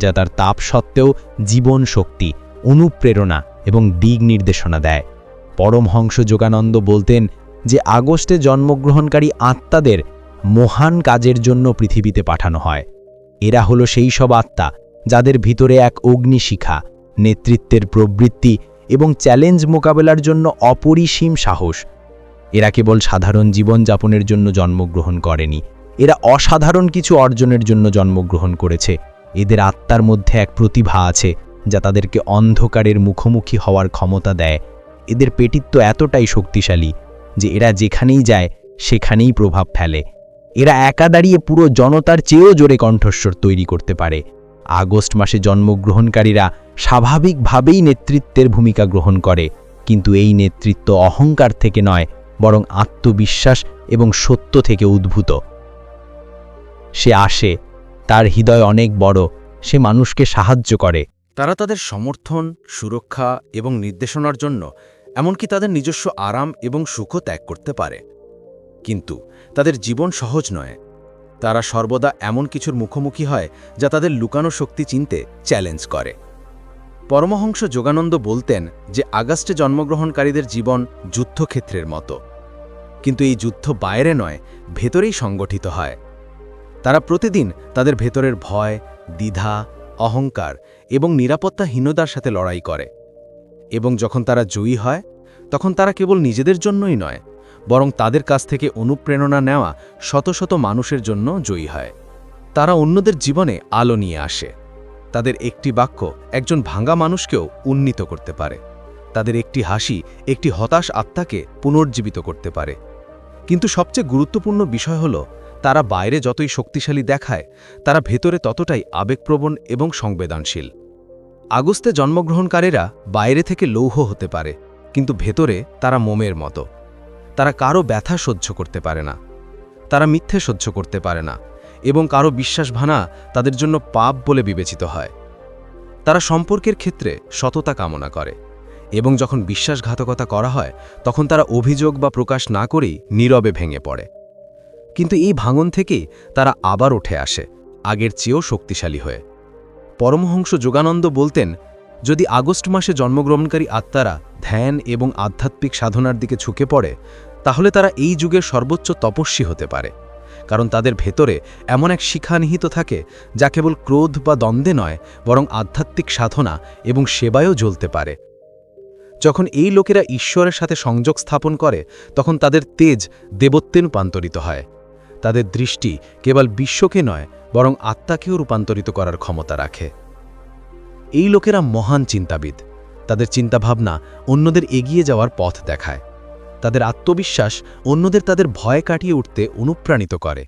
যা তার তাপ সত্ত্বেও জীবন শক্তি, অনুপ্রেরণা এবং দিক নির্দেশনা দেয়। পরমহংস যোগানন্দ বলতেন যে আগস্টে জন্মগ্রহণকারী আত্মাদের মহান কাজের জন্য পৃথিবীতে পাঠানো হয়। এরা হলো সেই সব আত্মা যাদের ভিতরে এক অগ্নিশিখা, নেতৃত্বের প্রবৃত্তি এবং চ্যালেঞ্জ মোকাবেলার জন্য অপরিসীম সাহস। এরা কেবল সাধারণ জীবনযাপনের জন্য জন্মগ্রহণ করেনি, এরা অসাধারণ কিছু অর্জনের জন্য জন্মগ্রহণ করেছে। এদের আত্মার মধ্যে এক প্রতিভা আছে যা তাদেরকে অন্ধকারের মুখোমুখি হওয়ার ক্ষমতা দেয়। এদের পেটিত্ব এতটাই শক্তিশালী যে এরা যেখানেই যায় সেখানেই প্রভাব ফেলে। এরা একা দাঁড়িয়ে পুরো জনতার চেয়েও জোরে কণ্ঠস্বর তৈরি করতে পারে। আগস্ট মাসে জন্মগ্রহণকারীরা স্বাভাবিকভাবেই নেতৃত্বের ভূমিকা গ্রহণ করে, কিন্তু এই নেতৃত্ব অহংকার থেকে নয়, বরং আত্মবিশ্বাস এবং সত্য থেকে উদ্ভূত। সে আসে, তার হৃদয় অনেক বড়, সে মানুষকে সাহায্য করে। তারা তাদের সমর্থন, সুরক্ষা এবং নির্দেশনার জন্য এমনকি তাদের নিজস্ব আরাম এবং সুখও ত্যাগ করতে পারে। কিন্তু তাদের জীবন সহজ নয়। তারা সর্বদা এমন কিছুর মুখোমুখি হয় যা তাদের লুকানো শক্তি চিনতে চ্যালেঞ্জ করে। পরমহংস যোগানন্দ বলতেন যে আগস্টে জন্মগ্রহণকারীদের জীবন যুদ্ধক্ষেত্রের মতো, কিন্তু এই যুদ্ধ বাইরে নয়, ভেতরেই সংগঠিত হয়। তারা প্রতিদিন তাদের ভেতরের ভয়, দ্বিধা, অহংকার এবং নিরাপত্তাহীনতার সাথে লড়াই করে, এবং যখন তারা জয়ী হয় তখন তারা কেবল নিজেদের জন্যই নয়, বরং তাদের কাছ থেকে অনুপ্রেরণা নেওয়া শত শত মানুষের জন্য জয়ী হয়। তারা অন্যদের জীবনে আলো নিয়ে আসে। তাদের একটি বাক্য একজন ভাঙা মানুষকেও উন্নীত করতে পারে। তাদের একটি হাসি একটি হতাশ আত্মাকে পুনর্জীবিত করতে পারে। কিন্তু সবচেয়ে গুরুত্বপূর্ণ বিষয় হল, তারা বাইরে যতই শক্তিশালী দেখায়, তারা ভেতরে ততটাই আবেগপ্রবণ এবং সংবেদনশীল। আগস্টে জন্মগ্রহণকারীরা বাইরে থেকে লৌহ হতে পারে, কিন্তু ভেতরে তারা মোমের মতো। তারা কারো ব্যথা সহ্য করতে পারে না, তারা মিথ্যে সহ্য করতে পারে না, এবং কারো বিশ্বাস ভাঙা তাদের জন্য পাপ বলে বিবেচিত হয়। তারা সম্পর্কের ক্ষেত্রে সততা কামনা করে, এবং যখন বিশ্বাসঘাতকতা করা হয় তখন তারা অভিযোগ বা প্রকাশ না করেই নীরবে ভেঙে পড়ে। কিন্তু এই ভাঙন থেকেই তারা আবার উঠে আসে, আগের চেয়েও শক্তিশালী হয়ে। পরমহংস যোগানন্দ বলতেন যদি আগস্ট মাসে জন্মগ্রহণকারী আত্মারা ধ্যান এবং আধ্যাত্মিক সাধনার দিকে ঝুঁকে পড়ে, তাহলে তারা এই যুগের সর্বোচ্চ তপস্বী হতে পারে, কারণ তাদের ভেতরে এমন এক শিখা নিহিত থাকে যা কেবল ক্রোধ বা দ্বন্দ্বে নয়, বরং আধ্যাত্মিক সাধনা এবং সেবায়ও জ্বলতে পারে। যখন এই লোকেরা ঈশ্বরের সাথে সংযোগ স্থাপন করে, তখন তাদের তেজ দেবত্বে রূপান্তরিত হয়। তাদের দৃষ্টি কেবল বিশ্বকে নয়, বরং আত্মাকেও রূপান্তরিত করার ক্ষমতা রাখে। এই লোকেরা মহান চিন্তাবিদ। তাদের চিন্তাভাবনা অন্যদের এগিয়ে যাওয়ার পথ দেখায়। তাদের আত্মবিশ্বাস অন্যদের তাদের ভয় কাটিয়ে উঠতে অনুপ্রাণিত করে।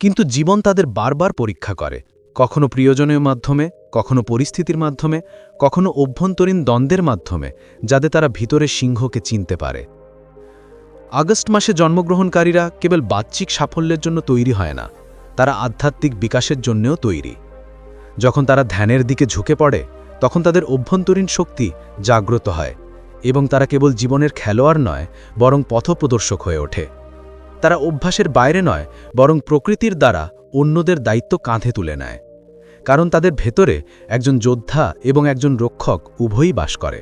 কিন্তু জীবন তাদের বারবার পরীক্ষা করে, কখনো প্রিয়জনের মাধ্যমে, কখনো পরিস্থিতির মাধ্যমে, কখনো অভ্যন্তরীণ দ্বন্দ্বের মাধ্যমে, যাতে তারা ভিতরের সিংহকে চিনতে পারে। আগস্ট মাসে জন্মগ্রহণকারীরা কেবল বাহ্যিক সাফল্যের জন্য তৈরি হয় না, তারা আধ্যাত্মিক বিকাশের জন্যও তৈরি। যখন তারা ধ্যানের দিকে ঝুঁকে পড়ে, তখন তাদের অভ্যন্তরীণ শক্তি জাগ্রত হয় এবং তারা কেবল জীবনের খেলোয়াড় নয়, বরং পথপ্রদর্শক হয়ে ওঠে। তারা অভ্যাসের বাইরে নয়, বরং প্রকৃতির দ্বারা অন্যদের দায়িত্ব কাঁধে তুলে নেয়, কারণ তাদের ভেতরে একজন যোদ্ধা এবং একজন রক্ষক উভয়ই বাস করে।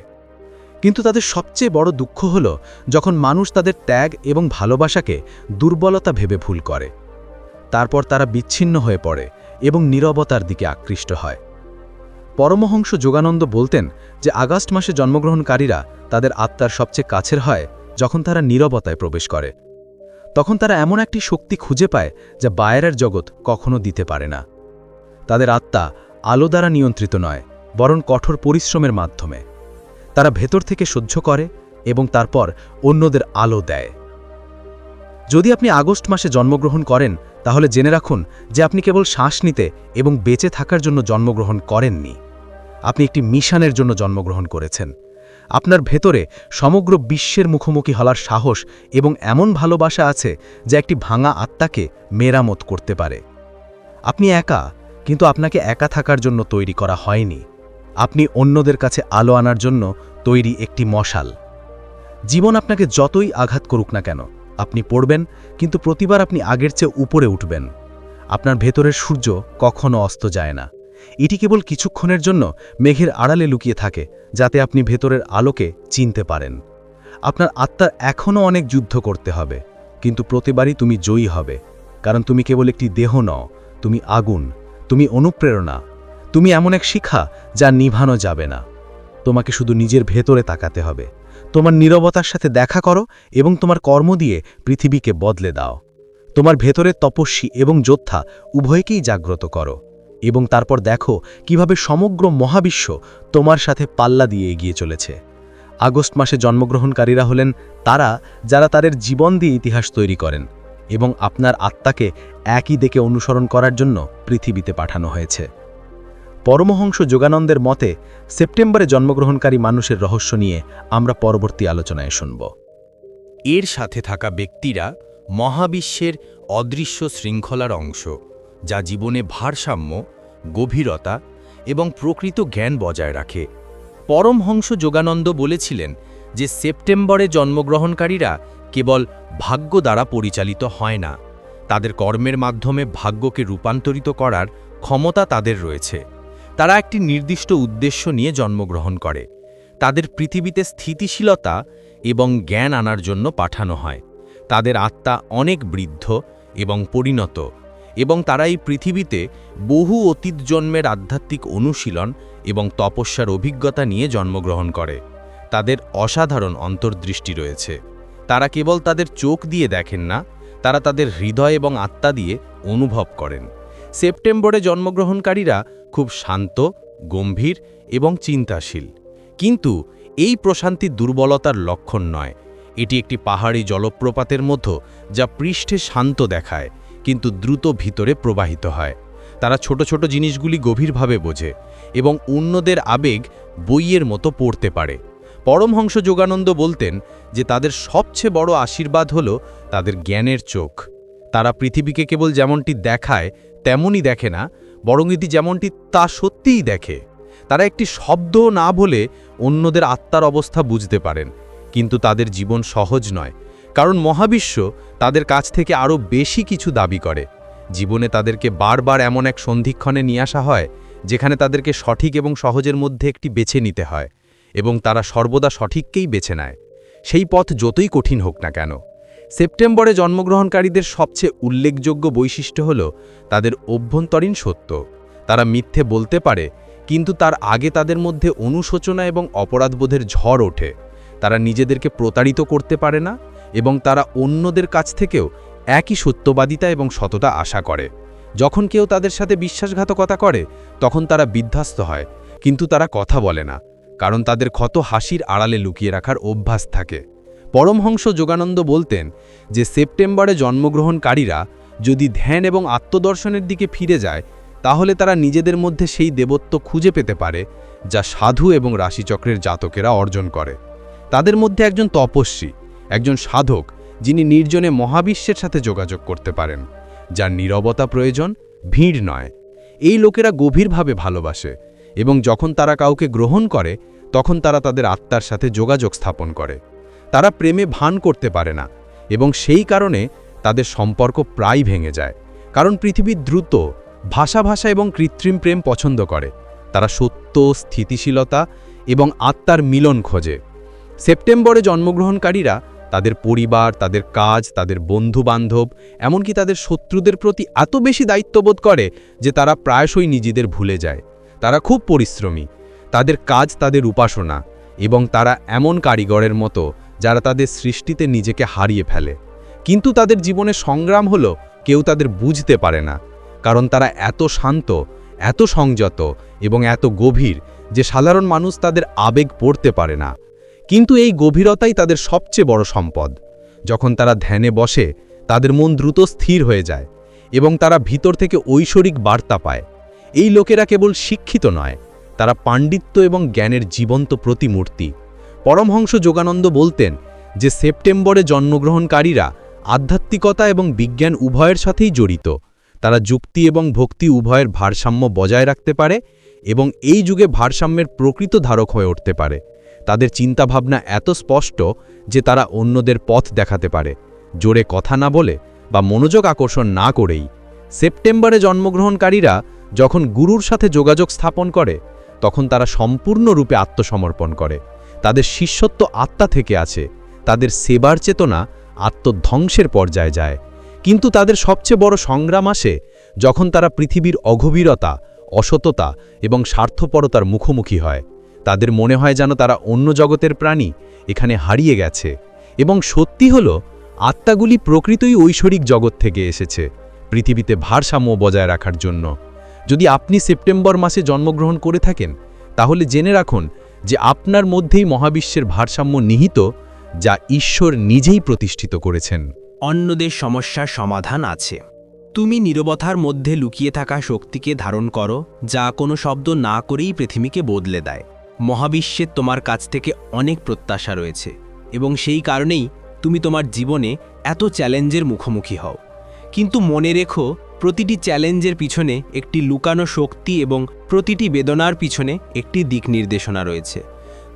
কিন্তু তাদের সবচেয়ে বড় দুঃখ হল যখন মানুষ তাদের ত্যাগ এবং ভালোবাসাকে দুর্বলতা ভেবে ভুল করে। তারপর তারা বিচ্ছিন্ন হয়ে পড়ে এবং নীরবতার দিকে আকৃষ্ট হয়। পরমহংস যোগানন্দ বলতেন যে আগস্ট মাসে জন্মগ্রহণকারীরা তাদের আত্মার সবচেয়ে কাছের হয় যখন তারা নীরবতায় প্রবেশ করে। তখন তারা এমন একটি শক্তি খুঁজে পায় যা বাইরের জগৎ কখনো দিতে পারে না। তাদের আত্মা আলো দ্বারা নিয়ন্ত্রিত নয়, বরং কঠোর পরিশ্রমের মাধ্যমে। তারা ভেতর থেকে সহ্য করে এবং তারপর অন্যদের আলো দেয়। যদি আপনি আগস্ট মাসে জন্মগ্রহণ করেন, তাহলে জেনে রাখুন যে আপনি কেবল শ্বাস নিতে এবং বেঁচে থাকার জন্য জন্মগ্রহণ করেননি। আপনি একটি মিশনের জন্য জন্মগ্রহণ করেছেন। আপনার ভেতরে সমগ্র বিশ্বের মুখোমুখি হওয়ার সাহস এবং এমন ভালোবাসা আছে যা একটি ভাঙা আত্মাকে মেরামত করতে পারে। আপনি একা, কিন্তু আপনাকে একা থাকার জন্য তৈরি করা হয়নি। আপনি অন্যদের কাছে আলো আনার জন্য তৈরি একটি মশাল। জীবন আপনাকে যতই আঘাত করুক না কেন, আপনি পড়বেন, কিন্তু প্রতিবার আপনি আগের চেয়ে উপরে উঠবেন। আপনার ভেতরের সূর্য কখনো অস্ত যায় না। এটি কেবল কিছুক্ষণের জন্য মেঘের আড়ালে লুকিয়ে থাকে, যাতে আপনি ভেতরের আলোকে চিনতে পারেন। আপনার আত্মার এখনও অনেক যুদ্ধ করতে হবে, কিন্তু প্রতিবারই তুমি জয়ী হবে, কারণ তুমি কেবল একটি দেহ নও, তুমি আগুন, তুমি অনুপ্রেরণা, তুমি এমন এক শিখা যা নিভানো যাবে না। তোমাকে শুধু নিজের ভেতরে তাকাতে হবে। তোমার নীরবতার সাথে দেখা করো এবং তোমার কর্ম দিয়ে পৃথিবীকে বদলে দাও। তোমার ভেতরের তপস্বী এবং যোদ্ধা উভয়কেই জাগ্রত করো এবং তারপর দেখো কিভাবে সমগ্র মহাবিশ্ব তোমার সাথে পাল্লা দিয়ে এগিয়ে চলেছে। আগস্ট মাসে জন্মগ্রহণকারীরা হলেন তারা যারা তাদের জীবন দিয়ে ইতিহাস তৈরি করেন এবং আপনার আত্মাকে একই দিকে অনুসরণ করার জন্য পৃথিবীতে পাঠানো হয়েছে। পরমহংস যোগানন্দের মতে সেপ্টেম্বরে জন্মগ্রহণকারী মানুষের রহস্য নিয়ে আমরা পরবর্তী আলোচনায় শুনব। এর সাথে থাকা ব্যক্তিরা মহাবিশ্বের অদৃশ্য শৃঙ্খলার অংশ, যা জীবনে ভারসাম্য, গভীরতা এবং প্রকৃত জ্ঞান বজায় রাখে। পরমহংস যোগানন্দ বলেছিলেন যে সেপ্টেম্বরে জন্মগ্রহণকারীরা কেবল ভাগ্য দ্বারা পরিচালিত হয় না, তাদের কর্মের মাধ্যমে ভাগ্যকে রূপান্তরিত করার ক্ষমতা তাদের রয়েছে। তারা একটি নির্দিষ্ট উদ্দেশ্য নিয়ে জন্মগ্রহণ করে। তাদের পৃথিবীতে স্থিতিশীলতা এবং জ্ঞান আনার জন্য পাঠানো হয়। তাদের আত্মা অনেক বৃদ্ধ এবং পরিণত, এবং তারা এই পৃথিবীতে বহু অতীত জন্মের আধ্যাত্মিক অনুশীলন এবং তপস্যার অভিজ্ঞতা নিয়ে জন্মগ্রহণ করে। তাদের অসাধারণ অন্তর্দৃষ্টি রয়েছে। তারা কেবল তাদের চোখ দিয়ে দেখেন না, তারা তাদের হৃদয় এবং আত্মা দিয়ে অনুভব করেন। সেপ্টেম্বরে জন্মগ্রহণকারীরা খুব শান্ত, গম্ভীর এবং চিন্তাশীল। কিন্তু এই প্রশান্তি দুর্বলতার লক্ষণ নয়। এটি একটি পাহাড়ি জলপ্রপাতের মতো যা পৃষ্ঠে শান্ত দেখায়, কিন্তু দ্রুত ভিতরে প্রবাহিত হয়। তারা ছোট ছোট জিনিসগুলি গভীরভাবে বোঝে এবং অন্যদের আবেগ বইয়ের মতো পড়তে পারে। পরমহংস যোগানন্দ বলতেন যে তাদের সবচেয়ে বড় আশীর্বাদ হল তাদের জ্ঞানের চোখ। তারা পৃথিবীকে কেবল যেমনটি দেখায় তেমনই দেখে না, বরং এটি যেমনটি তা সত্যিই দেখে। তারা একটি শব্দ না বলে অন্যদের আত্মার অবস্থা বুঝতে পারেন, কিন্তু তাদের জীবন সহজ নয়, কারণ মহাবিশ্ব তাদের কাছ থেকে আরও বেশি কিছু দাবি করে। জীবনে তাদেরকে বারবার এমন এক সন্ধিক্ষণে নিয়ে আসা হয় যেখানে তাদেরকে সঠিক এবং সহজের মধ্যে একটি বেছে নিতে হয় এবং তারা সর্বদা সঠিককেই বেছে নেয়, সেই পথ যতই কঠিন হোক না কেন। সেপ্টেম্বরে জন্মগ্রহণকারীদের সবচেয়ে উল্লেখযোগ্য বৈশিষ্ট্য হল তাদের অভ্যন্তরীণ সত্য। তারা মিথ্যে বলতে পারে, কিন্তু তার আগে তাদের মধ্যে অনুশোচনা এবং অপরাধবোধের ঝড় ওঠে। তারা নিজেদেরকে প্রতারিত করতে পারে না এবং তারা অন্যদের কাছ থেকেও একই সত্যবাদিতা এবং সততা আশা করে। যখন কেউ তাদের সাথে বিশ্বাসঘাতকতা করে তখন তারা বিধ্বস্ত হয়, কিন্তু তারা কথা বলে না, কারণ তাদের ক্ষত হাসির আড়ালে লুকিয়ে রাখার অভ্যাস থাকে। পরমহংস যোগানন্দ বলতেন যে সেপ্টেম্বরে জন্মগ্রহণকারীরা যদি ধ্যান এবং আত্মদর্শনের দিকে ফিরে যায়, তাহলে তারা নিজেদের মধ্যে সেই দেবত্ব খুঁজে পেতে পারে যা সাধু এবং রাশিচক্রের জাতকেরা অর্জন করে। তাদের মধ্যে একজন তপস্বী, একজন সাধক যিনি নির্জনে মহাবিশ্বের সাথে যোগাযোগ করতে পারেন, যার নীরবতা প্রয়োজন, ভিড় নয়। এই লোকেরা গভীরভাবে ভালোবাসে এবং যখন তারা কাউকে গ্রহণ করে তখন তারা তাদের আত্মার সাথে যোগাযোগ স্থাপন করে। তারা প্রেমে ভান করতে পারে না এবং সেই কারণে তাদের সম্পর্ক প্রায় ভেঙে যায়, কারণ পৃথিবী দ্রুত ভাষা এবং কৃত্রিম প্রেম পছন্দ করে। তারা সত্য, স্থিতিশীলতা এবং আত্মার মিলন খোঁজে। সেপ্টেম্বরে জন্মগ্রহণকারীরা তাদের পরিবার, তাদের কাজ, তাদের বন্ধু-বান্ধব, এমনকি তাদের শত্রুদের প্রতি এত বেশি দায়িত্ববোধ করে যে তারা প্রায়শই নিজেদের ভুলে যায়। তারা খুব পরিশ্রমী, তাদের কাজ তাদের উপাসনা, এবং তারা এমন কারিগরের মতো যারা তাদের সৃষ্টিতে নিজেকে হারিয়ে ফেলে। কিন্তু তাদের জীবনে সংগ্রাম হলো কেউ তাদের বুঝতে পারে না, কারণ তারা এত শান্ত, এত সংযত এবং এত গভীর যে সাধারণ মানুষ তাদের আবেগ পড়তে পারে না। কিন্তু এই গভীরতাই তাদের সবচেয়ে বড় সম্পদ। যখন তারা ধ্যানে বসে তাদের মন দ্রুত স্থির হয়ে যায় এবং তারা ভিতর থেকে ঐশ্বরিক বার্তা পায়। এই লোকেরা কেবল শিক্ষিত নয়, তারা পাণ্ডিত্য এবং জ্ঞানের জীবন্ত প্রতিমূর্তি। পরমহংস যোগানন্দ বলতেন যে সেপ্টেম্বরে জন্মগ্রহণকারীরা আধ্যাত্মিকতা এবং বিজ্ঞান উভয়ের সাথেই জড়িত। তারা যুক্তি এবং ভক্তি উভয়ের ভারসাম্য বজায় রাখতে পারে এবং এই যুগে ভারসাম্যের প্রকৃত ধারক হয়ে উঠতে পারে। তাদের চিন্তাভাবনা এত স্পষ্ট যে তারা অন্যদের পথ দেখাতে পারে, জোরে কথা না বলে বা মনোযোগ আকর্ষণ না করেই। সেপ্টেম্বরে জন্মগ্রহণকারীরা যখন গুরুর সাথে যোগাযোগ স্থাপন করে তখন তারা সম্পূর্ণরূপে আত্মসমর্পণ করে। তাদের শিষ্যত্ব আত্মা থেকে আছে, তাদের সেবার চেতনা আত্মধ্বংসের পর্যায়ে যায়। কিন্তু তাদের সবচেয়ে বড় সংগ্রাম আসে যখন তারা পৃথিবীর অগভীরতা, অসততা এবং স্বার্থপরতার মুখোমুখি হয়। তাদের মনে হয় যেন তারা অন্য জগতের প্রাণী, এখানে হারিয়ে গেছে। এবং সত্যি হলো আত্মাগুলি প্রকৃতই ঐশ্বরিক জগৎ থেকে এসেছে, পৃথিবীতে ভারসাম্য বজায় রাখার জন্য। যদি আপনি সেপ্টেম্বর মাসে জন্মগ্রহণ করে থাকেন তাহলে জেনে রাখুন যে আপনার মধ্যেই মহাবিশ্বের ভারসাম্য নিহিত, যা ঈশ্বর নিজেই প্রতিষ্ঠিত করেছেন। অন্যদের সমস্যার সমাধান আছে। তুমি নীরবতার মধ্যে লুকিয়ে থাকা শক্তিকে ধারণ করো, যা কোনো শব্দ না করেই পৃথিবীকে বদলে দেয়। মহাবিশ্বের তোমার কাছ থেকে অনেক প্রত্যাশা রয়েছে এবং সেই কারণেই তুমি তোমার জীবনে এত চ্যালেঞ্জের মুখোমুখি হও। কিন্তু মনে রেখো, প্রতিটি চ্যালেঞ্জের পিছনে একটি লুকানো শক্তি এবং প্রতিটি বেদনার পিছনে একটি দিক নির্দেশনা রয়েছে।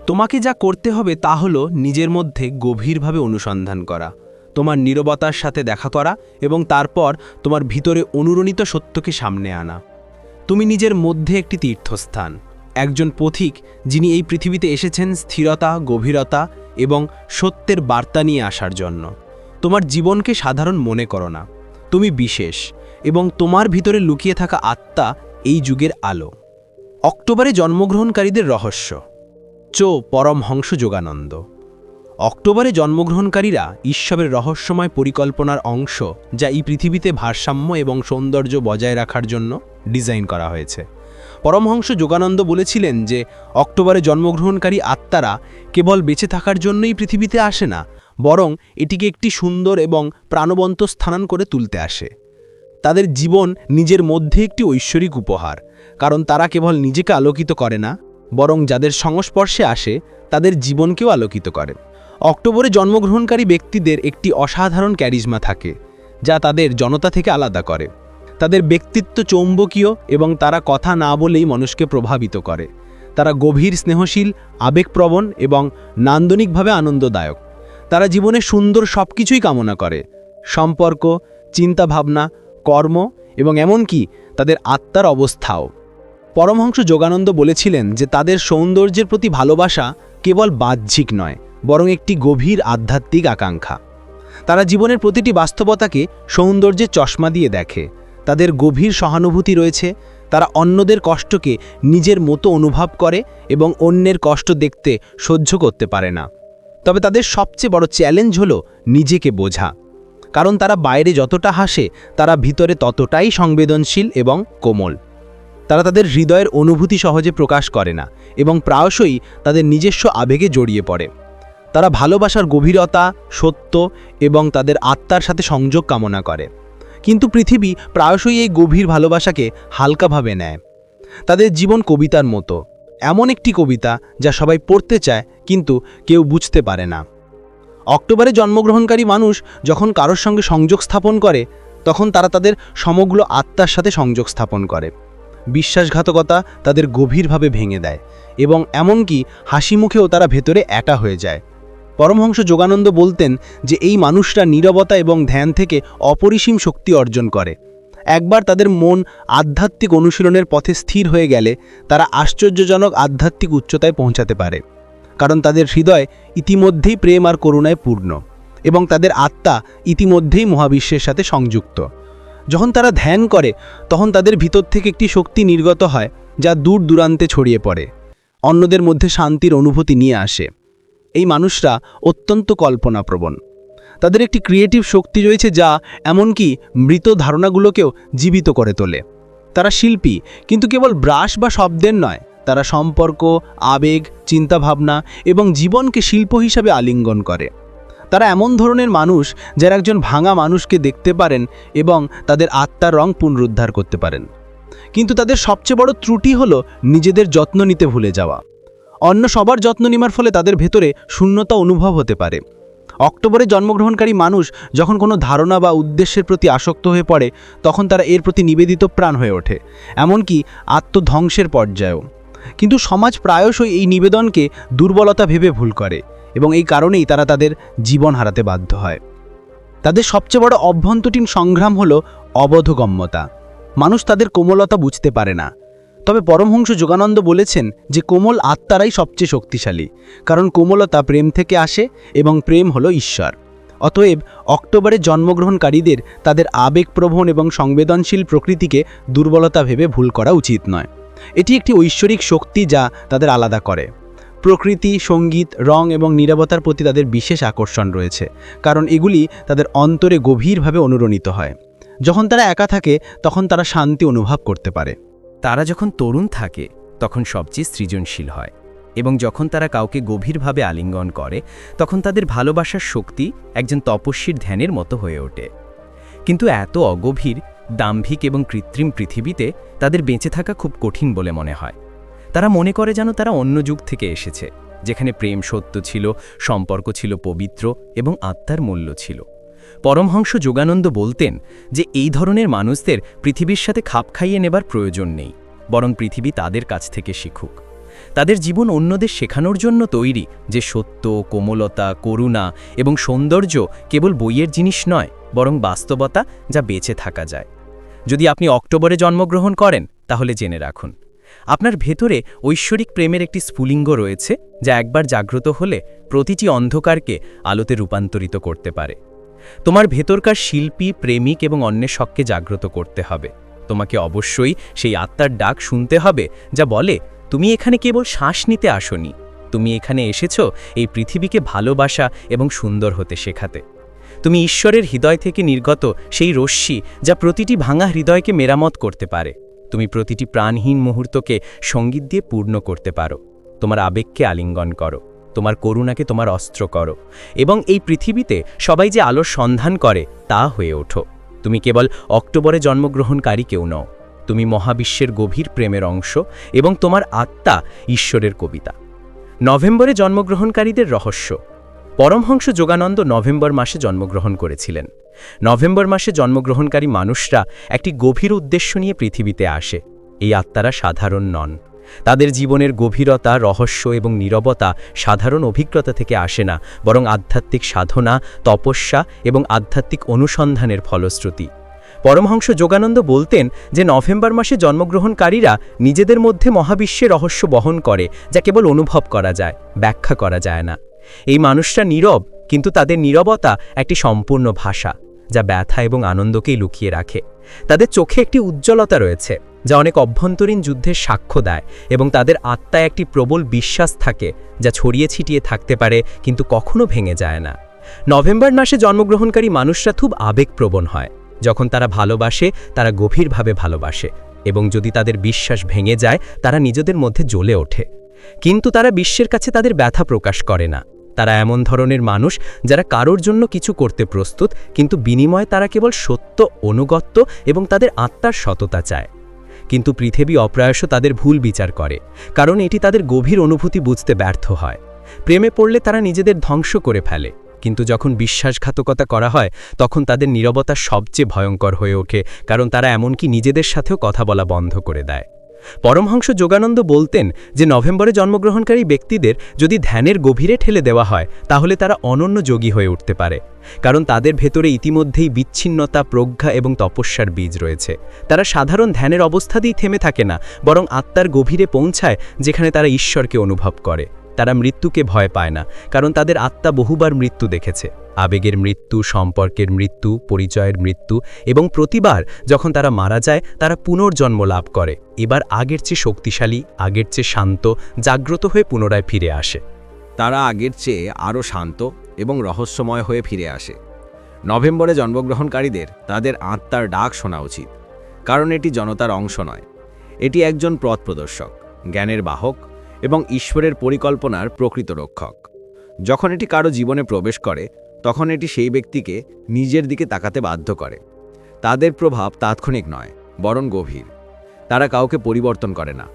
তোমাকে যা করতে হবে তা হলো নিজের মধ্যে গভীরভাবে অনুসন্ধান করা, তোমার নীরবতার সাথে দেখা করা এবং তারপর তোমার ভিতরে অনুরণিত সত্যকে সামনে আনা। তুমি নিজের মধ্যে একটি তীর্থস্থান, একজন পথিক যিনি এই পৃথিবীতে এসেছেন স্থিরতা, গভীরতা এবং সত্যের বার্তা নিয়ে আসার জন্য। তোমার জীবনকে সাধারণ মনে করো না, তুমি বিশেষ এবং তোমার ভিতরে লুকিয়ে থাকা আত্মা এই যুগের আলো। অক্টোবরে জন্মগ্রহণকারীদের রহস্য। পরমহংস যোগানন্দ। অক্টোবরে জন্মগ্রহণকারীরা ঈশ্বরের রহস্যময় পরিকল্পনার অংশ, যা এই পৃথিবীতে ভারসাম্য এবং সৌন্দর্য বজায় রাখার জন্য ডিজাইন করা হয়েছে। পরমহংস যোগানন্দ বলেছিলেন যে অক্টোবরে জন্মগ্রহণকারী আত্মারা কেবল বেঁচে থাকার জন্যই পৃথিবীতে আসে না, বরং এটিকে একটি সুন্দর এবং প্রাণবন্ত স্থান করে তুলতে আসে। তাদের জীবন নিজের মধ্যে একটি ঐশ্বরিক উপহার, কারণ তারা কেবল নিজেকে আলোকিত করে না, বরং যাদের সংস্পর্শে আসে তাদের জীবনকেও আলোকিত করে। অক্টোবরে জন্মগ্রহণকারী ব্যক্তিদের একটি অসাধারণ ক্যারিজমা থাকে, যা তাদের জনতা থেকে আলাদা করে। তাদের ব্যক্তিত্ব চৌম্বকীয় এবং তারা কথা না বলেই মানুষকে প্রভাবিত করে। তারা গভীর স্নেহশীল, আবেগপ্রবণ এবং নান্দনিকভাবে আনন্দদায়ক। তারা জীবনে সুন্দর সব কিছুই কামনা করে, সম্পর্ক, চিন্তাভাবনা, কর্ম এবং এমনকি তাদের আত্মার অবস্থাও। পরমহংস যোগানন্দ বলেছিলেন যে তাদের সৌন্দর্যের প্রতি ভালোবাসা কেবল বাহ্যিক নয়, বরং একটি গভীর আধ্যাত্মিক আকাঙ্ক্ষা। তারা জীবনের প্রতিটি বাস্তবতাকে সৌন্দর্যের চশমা দিয়ে দেখে। তাদের গভীর সহানুভূতি রয়েছে, তারা অন্যদের কষ্টকে নিজের মতো অনুভব করে এবং অন্যের কষ্ট দেখতে সহ্য করতে পারে না। তবে তাদের সবচেয়ে বড় চ্যালেঞ্জ হলো নিজেকে বোঝা, কারণ তারা বাইরে যতটা হাসে তারা ভিতরে ততটাই সংবেদনশীল এবং কোমল। তারা তাদের হৃদয়ের অনুভূতি সহজে প্রকাশ করে না এবং প্রায়শই তাদের নিজস্ব আবেগে জড়িয়ে পড়ে। তারা ভালোবাসার গভীরতা, সত্য এবং তাদের আত্মার সাথে সংযোগ কামনা করে, কিন্তু পৃথিবী প্রায়শই এই গভীর ভালোবাসাকে হালকাভাবে নেয়। তাদের জীবন কবিতার মতো, এমন একটি কবিতা যা সবাই পড়তে চায় কিন্তু কেউ বুঝতে পারে না। অক্টোবরে জন্মগ্রহণকারী মানুষ যখন কারোর সঙ্গে সংযোগ স্থাপন করে, তখন তারা তাদের সমগ্র আত্মার সাথে সংযোগ স্থাপন করে। বিশ্বাসঘাতকতা তাদের গভীরভাবে ভেঙে দেয় এবং এমনকি হাসি মুখেও তারা ভেতরে একা হয়ে যায়। পরমহংস যোগানন্দ বলতেন যে এই মানুষরা নীরবতা এবং ধ্যান থেকে অপরিসীম শক্তি অর্জন করে। একবার তাদের মন আধ্যাত্মিক অনুশীলনের পথে স্থির হয়ে গেলে তারা আশ্চর্যজনক আধ্যাত্মিক উচ্চতায় পৌঁছাতে পারে, কারণ তাদের হৃদয় ইতিমধ্যেই প্রেম আর করুণায় পূর্ণ এবং তাদের আত্মা ইতিমধ্যেই মহাবিশ্বের সাথে সংযুক্ত। যখন তারা ধ্যান করে তখন তাদের ভিতর থেকে একটি শক্তি নির্গত হয় যা দূর দূরান্তে ছড়িয়ে পড়ে, অন্যদের মধ্যে শান্তির অনুভূতি নিয়ে আসে। এই মানুষরা অত্যন্ত কল্পনাপ্রবণ। তাদের একটি ক্রিয়েটিভ শক্তি রয়েছে যা এমনকি মৃত ধারণাগুলোকেও জীবিত করে তোলে। তারা শিল্পী, কিন্তু কেবল ব্রাশ বা শব্দের নয়, তারা সম্পর্ক, আবেগ, চিন্তাভাবনা এবং জীবনকে শিল্প হিসাবে আলিঙ্গন করে। তারা এমন ধরনের মানুষ যারা একজন ভাঙা মানুষকে দেখতে পারেন এবং তাদের আত্মার রং পুনরুদ্ধার করতে পারেন। কিন্তু তাদের সবচেয়ে বড় ত্রুটি হলো নিজেদের যত্ন নিতে ভুলে যাওয়া। অন্য সবার যত্ন নেওয়ার ফলে তাদের ভেতরে শূন্যতা অনুভব হতে পারে। অক্টোবরে জন্মগ্রহণকারী মানুষ যখন কোনো ধারণা বা উদ্দেশ্যের প্রতি আসক্ত হয়ে পড়ে, তখন তারা এর প্রতি নিবেদিত প্রাণ হয়ে ওঠে, এমনকি আত্মধ্বংসের পর্যায়েও। কিন্তু সমাজ প্রায়শই এই নিবেদনকে দুর্বলতা ভেবে ভুল করে এবং এই কারণেই তারা তাদের জীবন হারাতে বাধ্য হয়। তাদের সবচেয়ে বড় অভ্যন্তরীণ সংগ্রাম হলো অবোধগম্যতা। মানুষ তাদের কোমলতা বুঝতে পারে না। তবে পরমহংস যোগানন্দ বলেছেন যে কোমল আত্মারাই সবচেয়ে শক্তিশালী, কারণ কোমলতা প্রেম থেকে আসে এবং প্রেম হলো ঈশ্বর। অতএব অক্টোবরে জন্মগ্রহণকারীদের তাদের আবেগপ্রবণ এবং সংবেদনশীল প্রকৃতিকে দুর্বলতা ভেবে ভুল করা উচিত নয়। এটি একটি ঐশ্বরিক শক্তি যা তাদের আলাদা করে। প্রকৃতি, সঙ্গীত, রং এবং নীরবতার প্রতি তাদের বিশেষ আকর্ষণ রয়েছে, কারণ এগুলি তাদের অন্তরে গভীরভাবে অনুরণিত হয়। যখন তারা একা থাকে তখন তারা শান্তি অনুভব করতে পারে। তারা যখন তরুণ থাকে তখন সবচেয়ে সৃজনশীল হয় এবং যখন তারা কাউকে গভীরভাবে আলিঙ্গন করে তখন তাদের ভালোবাসার শক্তি একজন তপস্বীর ধ্যানের মতো হয়ে ওঠে। কিন্তু এত অগভীর, দাম্ভিক এবং কৃত্রিম পৃথিবীতে তাদের বেঁচে থাকা খুব কঠিন বলে মনে হয়। তারা মনে করে যেন তারা অন্য যুগ থেকে এসেছে, যেখানে প্রেম সত্য ছিল, সম্পর্ক ছিল পবিত্র এবং আত্মার মূল্য ছিল। পরমহংস যোগানন্দ বলতেন যে এই ধরনের মানুষদের পৃথিবীর সাথে খাপ খাইয়ে নেবার প্রয়োজন নেই, বরং পৃথিবী তাদের কাছ থেকে শিখুক। তাদের জীবন অন্যদের শেখানোর জন্য তৈরি যে সত্য, কোমলতা, করুণা এবং সৌন্দর্য কেবল বইয়ের জিনিস নয়, বরং বাস্তবতা যা বেঁচে থাকা যায়। যদি আপনি অক্টোবরে জন্মগ্রহণ করেন তাহলে জেনে রাখুন, আপনার ভেতরে ঐশ্বরিক প্রেমের একটি স্ফুলিঙ্গ রয়েছে যা একবার জাগ্রত হলে প্রতিটি অন্ধকারকে আলোতে রূপান্তরিত করতে পারে। তোমার ভেতরকার শিল্পী, প্রেমিক এবং অন্যের শখকে জাগ্রত করতে হবে। তোমাকে অবশ্যই সেই আত্মার ডাক শুনতে হবে যা বলে, তুমি এখানে কেবল শ্বাস নিতে আসোনি, তুমি এখানে এসেছো এই পৃথিবীকে ভালোবাসা এবং সুন্দর হতে শেখাতে। তুমি ঈশ্বরের হৃদয় থেকে নির্গত সেই রশ্মি যা প্রতিটি ভাঙা হৃদয়কে মেরামত করতে পারে। তুমি প্রতিটি প্রাণহীন মুহূর্তকে সঙ্গীত দিয়ে পূর্ণ করতে পারো। তোমার আবেগকে আলিঙ্গন করো, তোমার করুণাকে তোমার অস্ত্র করো এবং এই পৃথিবীতে সবাই যে আলোর সন্ধান করে তা হয়ে ওঠো। তুমি কেবল অক্টোবরে জন্মগ্রহণকারী কেউ নও, তুমি মহাবিশ্বের গভীর প্রেমের অংশ এবং তোমার আত্মা ঈশ্বরের কবিতা। নভেম্বরে জন্মগ্রহণকারীদের রহস্য। পরমহংস যোগানন্দ নভেম্বর মাসে জন্মগ্রহণ করেছিলেন। নভেম্বর মাসে জন্মগ্রহণকারী মানুষরা একটি গভীর উদ্দেশ্য নিয়ে পৃথিবীতে আসে। এই আত্মারা সাধারণ নন। তাদের জীবনের গভীরতা, রহস্য এবং নীরবতা সাধারণ অভিজ্ঞতা থেকে আসে না, বরং আধ্যাত্মিক সাধনা, তপস্যা এবং আধ্যাত্মিক অনুসন্ধানের ফলশ্রুতি। পরমহংস যোগানন্দ বলতেন যে নভেম্বর মাসে জন্মগ্রহণকারীরা নিজেদের মধ্যে মহাবিশ্বের রহস্য বহন করে, যা কেবল অনুভব করা যায়, ব্যাখ্যা করা যায় না। এই মানুষরা নীরব, কিন্তু তাদের নীরবতা একটি সম্পূর্ণ ভাষা, যা ব্যথা এবং আনন্দকেই লুকিয়ে রাখে। তাদের চোখে একটি উজ্জ্বলতা রয়েছে, যা অনেক অভ্যন্তরীণ যুদ্ধের সাক্ষ্য দেয়, এবং তাদের আত্মায় একটি প্রবল বিশ্বাস থাকে, যা ছড়িয়ে ছিটিয়ে থাকতে পারে কিন্তু কখনো ভেঙে যায় না। নভেম্বর মাসে জন্মগ্রহণকারী মানুষরা খুব আবেগপ্রবণ হয়। যখন তারা ভালোবাসে, তারা গভীরভাবে ভালোবাসে, এবং যদি তাদের বিশ্বাস ভেঙে যায়, তারা নিজেদের মধ্যে জ্বলে ওঠে। কিন্তু তারা বিশ্বের কাছে তাদের ব্যথা প্রকাশ করে না। তারা এমন ধরনের মানুষ যারা কারোর জন্য কিছু করতে প্রস্তুত, কিন্তু বিনিময়ে তারা কেবল সত্য, অনুগত্য এবং তাদের আত্মার সততা চায়। কিন্তু পৃথিবী অপ্রায়শ তাদের ভুল বিচার করে, কারণ এটি তাদের গভীর অনুভূতি বুঝতে ব্যর্থ হয়। প্রেমে পড়লে তারা নিজেদের ধ্বংস করে ফেলে, কিন্তু যখন বিশ্বাসঘাতকতা করা হয়, তখন তাদের নীরবতা সবচেয়ে ভয়ঙ্কর হয়ে ওঠে, কারণ তারা এমনকি নিজেদের সাথেও কথা বলা বন্ধ করে দেয়। পরমহংস যোগানন্দ বলতেন যে নভেম্বরে জন্মগ্রহণকারী ব্যক্তিদের যদি ধ্যানের গভীরে ঠেলে দেওয়া হয়, তাহলে তারা অনন্য যোগী হয়ে উঠতে পারে, কারণ তাদের ভেতরে ইতিমধ্যেই বিচ্ছিন্নতা, প্রজ্ঞা এবং তপস্যার বীজ রয়েছে। তারা সাধারণ ধ্যানের অবস্থাতেই থেমে থাকে না, বরং আত্মার গভীরে পৌঁছায়, যেখানে তারা ঈশ্বরকে অনুভব করে। তারা মৃত্যুকে ভয় পায় না, কারণ তাদের আত্মা বহুবার মৃত্যু দেখেছে। আবেগের মৃত্যু, সম্পর্কের মৃত্যু, পরিচয়ের মৃত্যু, এবং প্রতিবার যখন তারা মারা যায়, তারা পুনর্জন্ম লাভ করে, এবার আগের চেয়ে শক্তিশালী, আগের চেয়ে শান্ত, জাগ্রত হয়ে পুনরায় ফিরে আসে। তারা আগের চেয়ে আরও শান্ত এবং রহস্যময় হয়ে ফিরে আসে। নভেম্বরে জন্মগ্রহণকারীদের তাদের আত্মার ডাক শোনা উচিত, কারণ এটি জনতার অংশ নয়। এটি একজন পথ প্রদর্শক, জ্ঞানের বাহক এবং ঈশ্বরের পরিকল্পনার প্রকৃত রক্ষক। যখন এটি কারো জীবনে প্রবেশ করে, তখন এটি সেই ব্যক্তিকে নিজের দিকে তাকাতে বাধ্য করে। তাদের প্রভাব তাৎক্ষণিক নয়, বরং গভীর। তারা কাউকে পরিবর্তন করে না,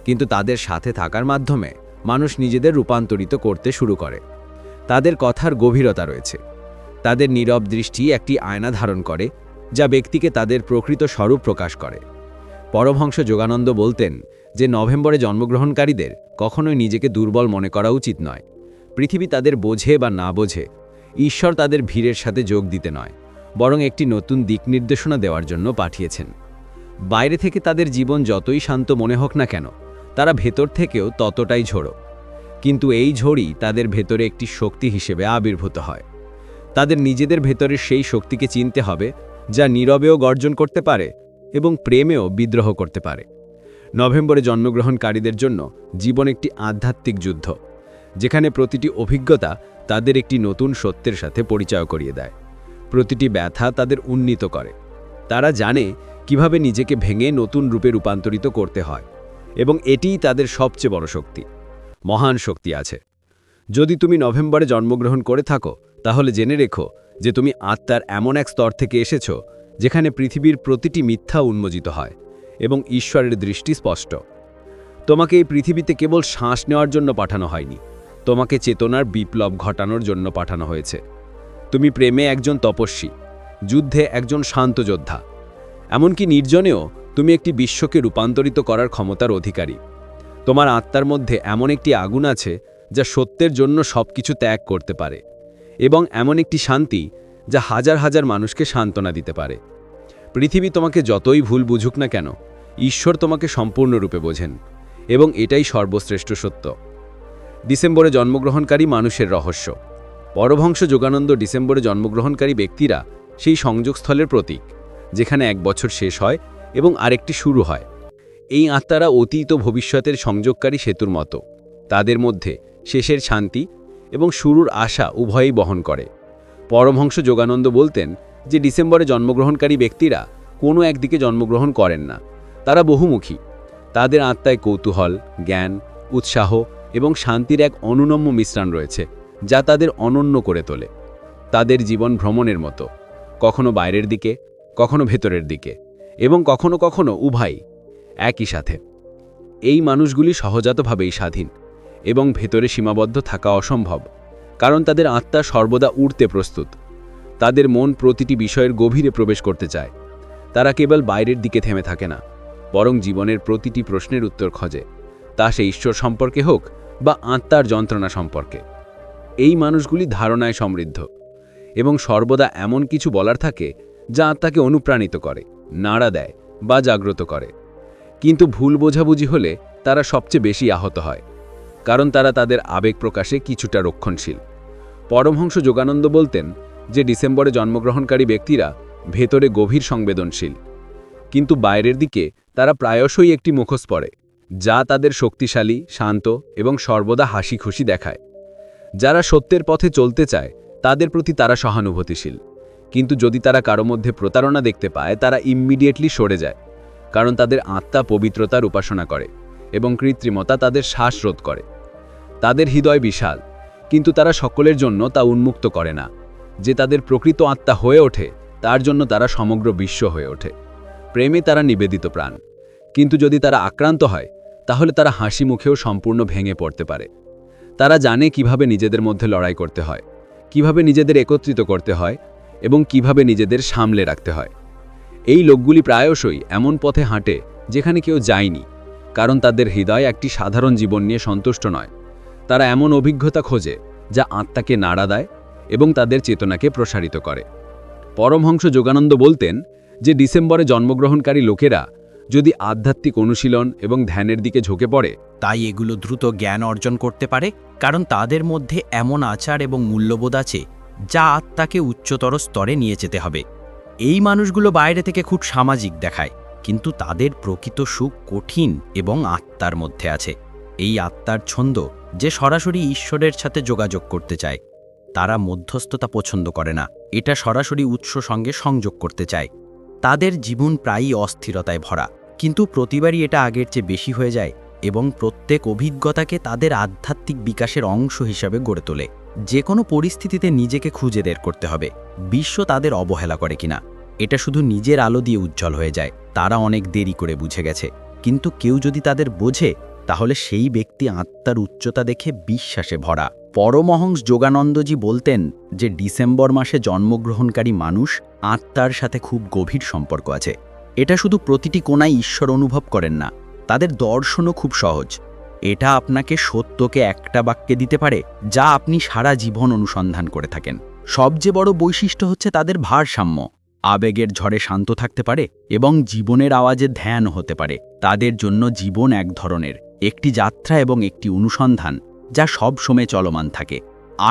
কিন্তু তাদের সাথে থাকার মাধ্যমে মানুষ নিজেদের রূপান্তরিত করতে শুরু করে। তাদের কথার গভীরতা রয়েছে। তাদের নীরব দৃষ্টি একটি আয়না ধারণ করে, যা ব্যক্তিকে তাদের প্রকৃত স্বরূপ প্রকাশ করে। পরমহংস যোগানন্দ বলতেন যে নভেম্বরে জন্মগ্রহণকারীদের কখনোই নিজেকে দুর্বল মনে করা উচিত নয়। পৃথিবী তাদের বোঝে বা না বোঝে, ঈশ্বর তাদের ভিড়ের সাথে যোগ দিতে নয়, বরং একটি নতুন দিক নির্দেশনা দেওয়ার জন্য পাঠিয়েছেন। বাইরে থেকে তাদের জীবন যতই শান্ত মনে হোক না কেন, তারা ভেতর থেকেও ততটাই ঝোড়ো। কিন্তু এই ঝড়ই তাদের ভেতরে একটি শক্তি হিসেবে আবির্ভূত হয়। তাদের নিজেদের ভেতরের সেই শক্তিকে চিনতে হবে, যা নীরবেও গর্জন করতে পারে এবং প্রেমেও বিদ্রোহ করতে পারে। নভেম্বরে জন্মগ্রহণকারীদের জন্য জীবন একটি আধ্যাত্মিক যুদ্ধ, যেখানে প্রতিটি অভিজ্ঞতা তাদের একটি নতুন সত্যের সাথে পরিচয় করিয়ে দেয়। প্রতিটি ব্যথা তাদের উন্নীত করে। তারা জানে কিভাবে নিজেকে ভেঙে নতুন রূপে রূপান্তরিত করতে হয়, এবং এটিই তাদের সবচেয়ে বড় শক্তি। মহান শক্তি আছে। যদি তুমি নভেম্বরে জন্মগ্রহণ করে থাকো, তাহলে জেনে রেখো যে তুমি আত্মার এমন এক স্তর থেকে এসেছো, যেখানে পৃথিবীর প্রতিটি মিথ্যা উন্মোচিত হয় এবং ঈশ্বরের দৃষ্টি স্পষ্ট। তোমাকে এই পৃথিবীতে কেবল শ্বাস নেওয়ার জন্য পাঠানো হয়নি, তোমাকে চেতনার বিপ্লব ঘটানোর জন্য পাঠানো হয়েছে। তুমি প্রেমে একজন তপস্বী, যুদ্ধে একজন শান্ত যোদ্ধা, এমনকি নির্জনেও তুমি একটি বিশ্বকে রূপান্তরিত করার ক্ষমতার অধিকারী। তোমার আত্মার মধ্যে এমন একটি আগুন আছে যা সত্যের জন্য সবকিছু ত্যাগ করতে পারে, এবং এমন একটি শান্তি যা হাজার হাজার মানুষকে সান্ত্বনা দিতে পারে। পৃথিবী তোমাকে যতই ভুল বুঝুক না কেন, ঈশ্বর তোমাকে সম্পূর্ণরূপে বোঝেন, এবং এটাই সর্বশ্রেষ্ঠ সত্য। ডিসেম্বরে জন্মগ্রহণকারী মানুষের রহস্য। পরমহংস যোগানন্দ ডিসেম্বরে জন্মগ্রহণকারী ব্যক্তিরা সেই সংযোগস্থলের প্রতীক, যেখানে এক বছর শেষ হয় এবং আরেকটি শুরু হয়। এই আত্মারা অতীত ও ভবিষ্যতের সংযোগকারী সেতুর মতো। তাদের মধ্যে শেষের শান্তি এবং শুরুর আশা উভয়ই বহন করে। পরমহংস যোগানন্দ বলতেন যে ডিসেম্বরে জন্মগ্রহণকারী ব্যক্তিরা কোনো একদিকে জন্মগ্রহণ করেন না, তারা বহুমুখী। তাদের আত্মায় কৌতূহল, জ্ঞান, উৎসাহ এবং শান্তির এক অনুনম্য মিশ্রণ রয়েছে, যা তাদের অনন্য করে তোলে। তাদের জীবন ভ্রমণের মতো, কখনো বাইরের দিকে, কখনো ভেতরের দিকে, এবং কখনো কখনো উভয়ই একই সাথে। এই মানুষগুলি সহজাতভাবেই স্বাধীন, এবং ভেতরে সীমাবদ্ধ থাকা অসম্ভব, কারণ তাদের আত্মা সর্বদা উড়তে প্রস্তুত। তাদের মন প্রতিটি বিষয়ের গভীরে প্রবেশ করতে চায়। তারা কেবল বাইরের দিকে থেমে থাকে না, বরং জীবনের প্রতিটি প্রশ্নের উত্তর খোঁজে, তা সে ঈশ্বর সম্পর্কে হোক বা আত্মার যন্ত্রণা সম্পর্কে। এই মানুষগুলি ধারণায় সমৃদ্ধ, এবং সর্বদা এমন কিছু বলার থাকে যা আত্মাকে অনুপ্রাণিত করে, নাড়া দেয় বা জাগ্রত করে। কিন্তু ভুল বোঝাবুঝি হলে তারা সবচেয়ে বেশি আহত হয়, কারণ তারা তাদের আবেগ প্রকাশে কিছুটা রক্ষণশীল। পরমহংস যোগানন্দ বলতেন যে ডিসেম্বরে জন্মগ্রহণকারী ব্যক্তিরা ভেতরে গভীর সংবেদনশীল, কিন্তু বাইরের দিকে তারা প্রায়শই একটি মুখোশ পরে, যা তাদের শক্তিশালী, শান্ত এবং সর্বদা হাসি খুশি দেখায়। যারা সত্যের পথে চলতে চায় তাদের প্রতি তারা সহানুভূতিশীল, কিন্তু যদি তারা কারো মধ্যে প্রতারণা দেখতে পায় তারা ইমিডিয়েটলি সরে যায়, কারণ তাদের আত্মা পবিত্রতার উপাসনা করে এবং কৃত্রিমতা তাদের শ্বাসরোধ করে। তাদের হৃদয় বিশাল, কিন্তু তারা সকলের জন্য তা উন্মুক্ত করে না। যে তাদের প্রকৃত আত্মা হয়ে ওঠে তার জন্য তারা সমগ্র বিশ্ব হয়ে ওঠে। প্রেমে তারা নিবেদিত প্রাণ, কিন্তু যদি তারা আক্রান্ত হয় তাহলে তারা হাসি মুখেও সম্পূর্ণ ভেঙে পড়তে পারে। তারা জানে কিভাবে নিজেদের মধ্যে লড়াই করতে হয়, কিভাবে নিজেদের একত্রিত করতে হয় এবং কিভাবে নিজেদের সামলে রাখতে হয়। এই লোকগুলি প্রায়শই এমন পথে হাঁটে যেখানে কেউ যায়নি, কারণ তাদের হৃদয় একটি সাধারণ জীবন নিয়ে সন্তুষ্ট নয়। তারা এমন অভিজ্ঞতা খোঁজে যা আত্মাকে নাড়া দেয় এবং তাদের চেতনাকে প্রসারিত করে। পরমহংস যোগানন্দ বলতেন যে ডিসেম্বরে জন্মগ্রহণকারী লোকেরা যদি আধ্যাত্মিক অনুশীলন এবং ধ্যানের দিকে ঝুঁকে পড়ে, তাই এগুলো দ্রুত জ্ঞান অর্জন করতে পারে, কারণ তাদের মধ্যে এমন আচার এবং মূল্যবোধ আছে যা আত্মাকে উচ্চতর স্তরে নিয়ে যেতে হবে। এই মানুষগুলো বাইরে থেকে খুব সামাজিক দেখায়, কিন্তু তাদের প্রকৃত সুখ কঠিন এবং আত্মার মধ্যে আছে। এই আত্মার ছন্দ যে সরাসরি ঈশ্বরের সাথে যোগাযোগ করতে চায়। তারা মধ্যস্থতা পছন্দ করে না, এটা সরাসরি উৎস সঙ্গে সংযোগ করতে চায়। তাদের জীবন প্রায়ই অস্থিরতায় ভরা, কিন্তু প্রতিবারই এটা আগের চেয়ে বেশি হয়ে যায় এবং প্রত্যেক অভিজ্ঞতাকে তাদের আধ্যাত্মিক বিকাশের অংশ হিসাবে গড়ে তোলে। যে কোনো পরিস্থিতিতে নিজেকে খুঁজে বের করতে হবে বিশ্ব তাদের অবহেলা করে কিনা। এটা শুধু নিজের আলো দিয়ে উজ্জ্বল হয়ে যায়। তারা অনেক দেরি করে বুঝে গেছে, কিন্তু কেউ যদি তাদের বোঝে তাহলে সেই ব্যক্তি আত্মার উচ্চতা দেখে বিশ্বাসে ভরা। পরমহংস যোগানন্দজি বলতেন যে ডিসেম্বর মাসে জন্মগ্রহণকারী মানুষ আত্মার সাথে খুব গভীর সম্পর্ক আছে। এটা শুধু প্রতিটি কোণায় ঈশ্বর অনুভব করেন না, তাদের দর্শনও খুব সহজ। এটা আপনাকে সত্যকে একটা বাক্যে দিতে পারে যা আপনি সারা জীবন অনুসন্ধান করে থাকেন। সবচেয়ে বড় বৈশিষ্ট্য হচ্ছে তাদের ভারসাম্য। আবেগের ঝড়ে শান্ত থাকতে পারে এবং জীবনের আওয়াজে ধ্যান হতে পারে। তাদের জন্য জীবন এক ধরনের একটি যাত্রা এবং একটি অনুসন্ধান যা সব সময় চলমান থাকে,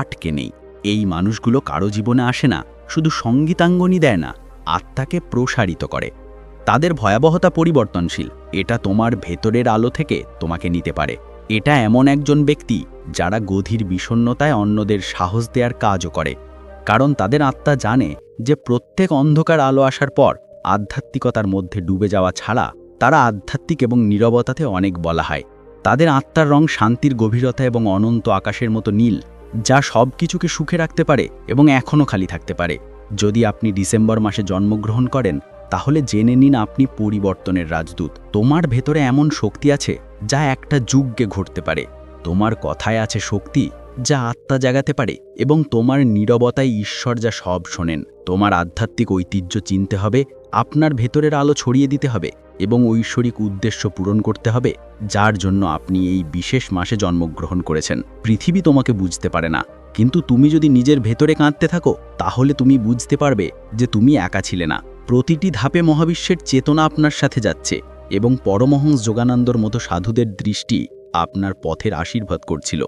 আটকে নেই। এই মানুষগুলো কারো জীবনে আসে না, শুধু সঙ্গীতাঙ্গনই দেয় না, আত্মাকে প্রসারিত করে। তাদের ভয়াবহতা পরিবর্তনশীল। এটা তোমার ভেতরের আলো থেকে তোমাকে নিতে পারে। এটা এমন একজন ব্যক্তি যারা গভীর বিষণ্ণতায় অন্যদের সাহস দেওয়ার কাজও করে, কারণ তাদের আত্মা জানে যে প্রত্যেক অন্ধকার আলো আসার পর আধ্যাত্মিকতার মধ্যে ডুবে যাওয়া ছাড়া তারা আধ্যাত্মিক এবং নীরবতাতে অনেক বলা হয়। তাদের আত্মার রং শান্তির গভীরতা এবং অনন্ত আকাশের মতো নীল, যা সব কিছুকে সুখে রাখতে পারে এবং এখনও খালি থাকতে পারে। যদি আপনি ডিসেম্বর মাসে জন্মগ্রহণ করেন তাহলে জেনে নিন আপনি পরিবর্তনের রাজদূত। তোমার ভেতরে এমন শক্তি আছে যা একটা যুগকে ঘটতে পারে। তোমার কথায় আছে শক্তি যা আত্মা জাগাতে পারে এবং তোমার নীরবতায় ঈশ্বর যা সব শোনেন। তোমার আধ্যাত্মিক ঐতিহ্য চিনতে হবে, আপনার ভেতরের আলো ছড়িয়ে দিতে হবে এবং ঐশ্বরিক উদ্দেশ্য পূরণ করতে হবে যার জন্য আপনি এই বিশেষ মাসে জন্মগ্রহণ করেছেন। পৃথিবী তোমাকে বুঝতে পারে না, কিন্তু তুমি যদি নিজের ভেতরে কাঁদতে থাকো তাহলে তুমি বুঝতে পারবে যে তুমি একা ছিলে না। প্রতিটি ধাপে মহাবিশ্বের চেতনা আপনার সাথে যাচ্ছে এবং পরমহংস যোগানন্দর মতো সাধুদের দৃষ্টি আপনার পথের আশীর্বাদ করছিল।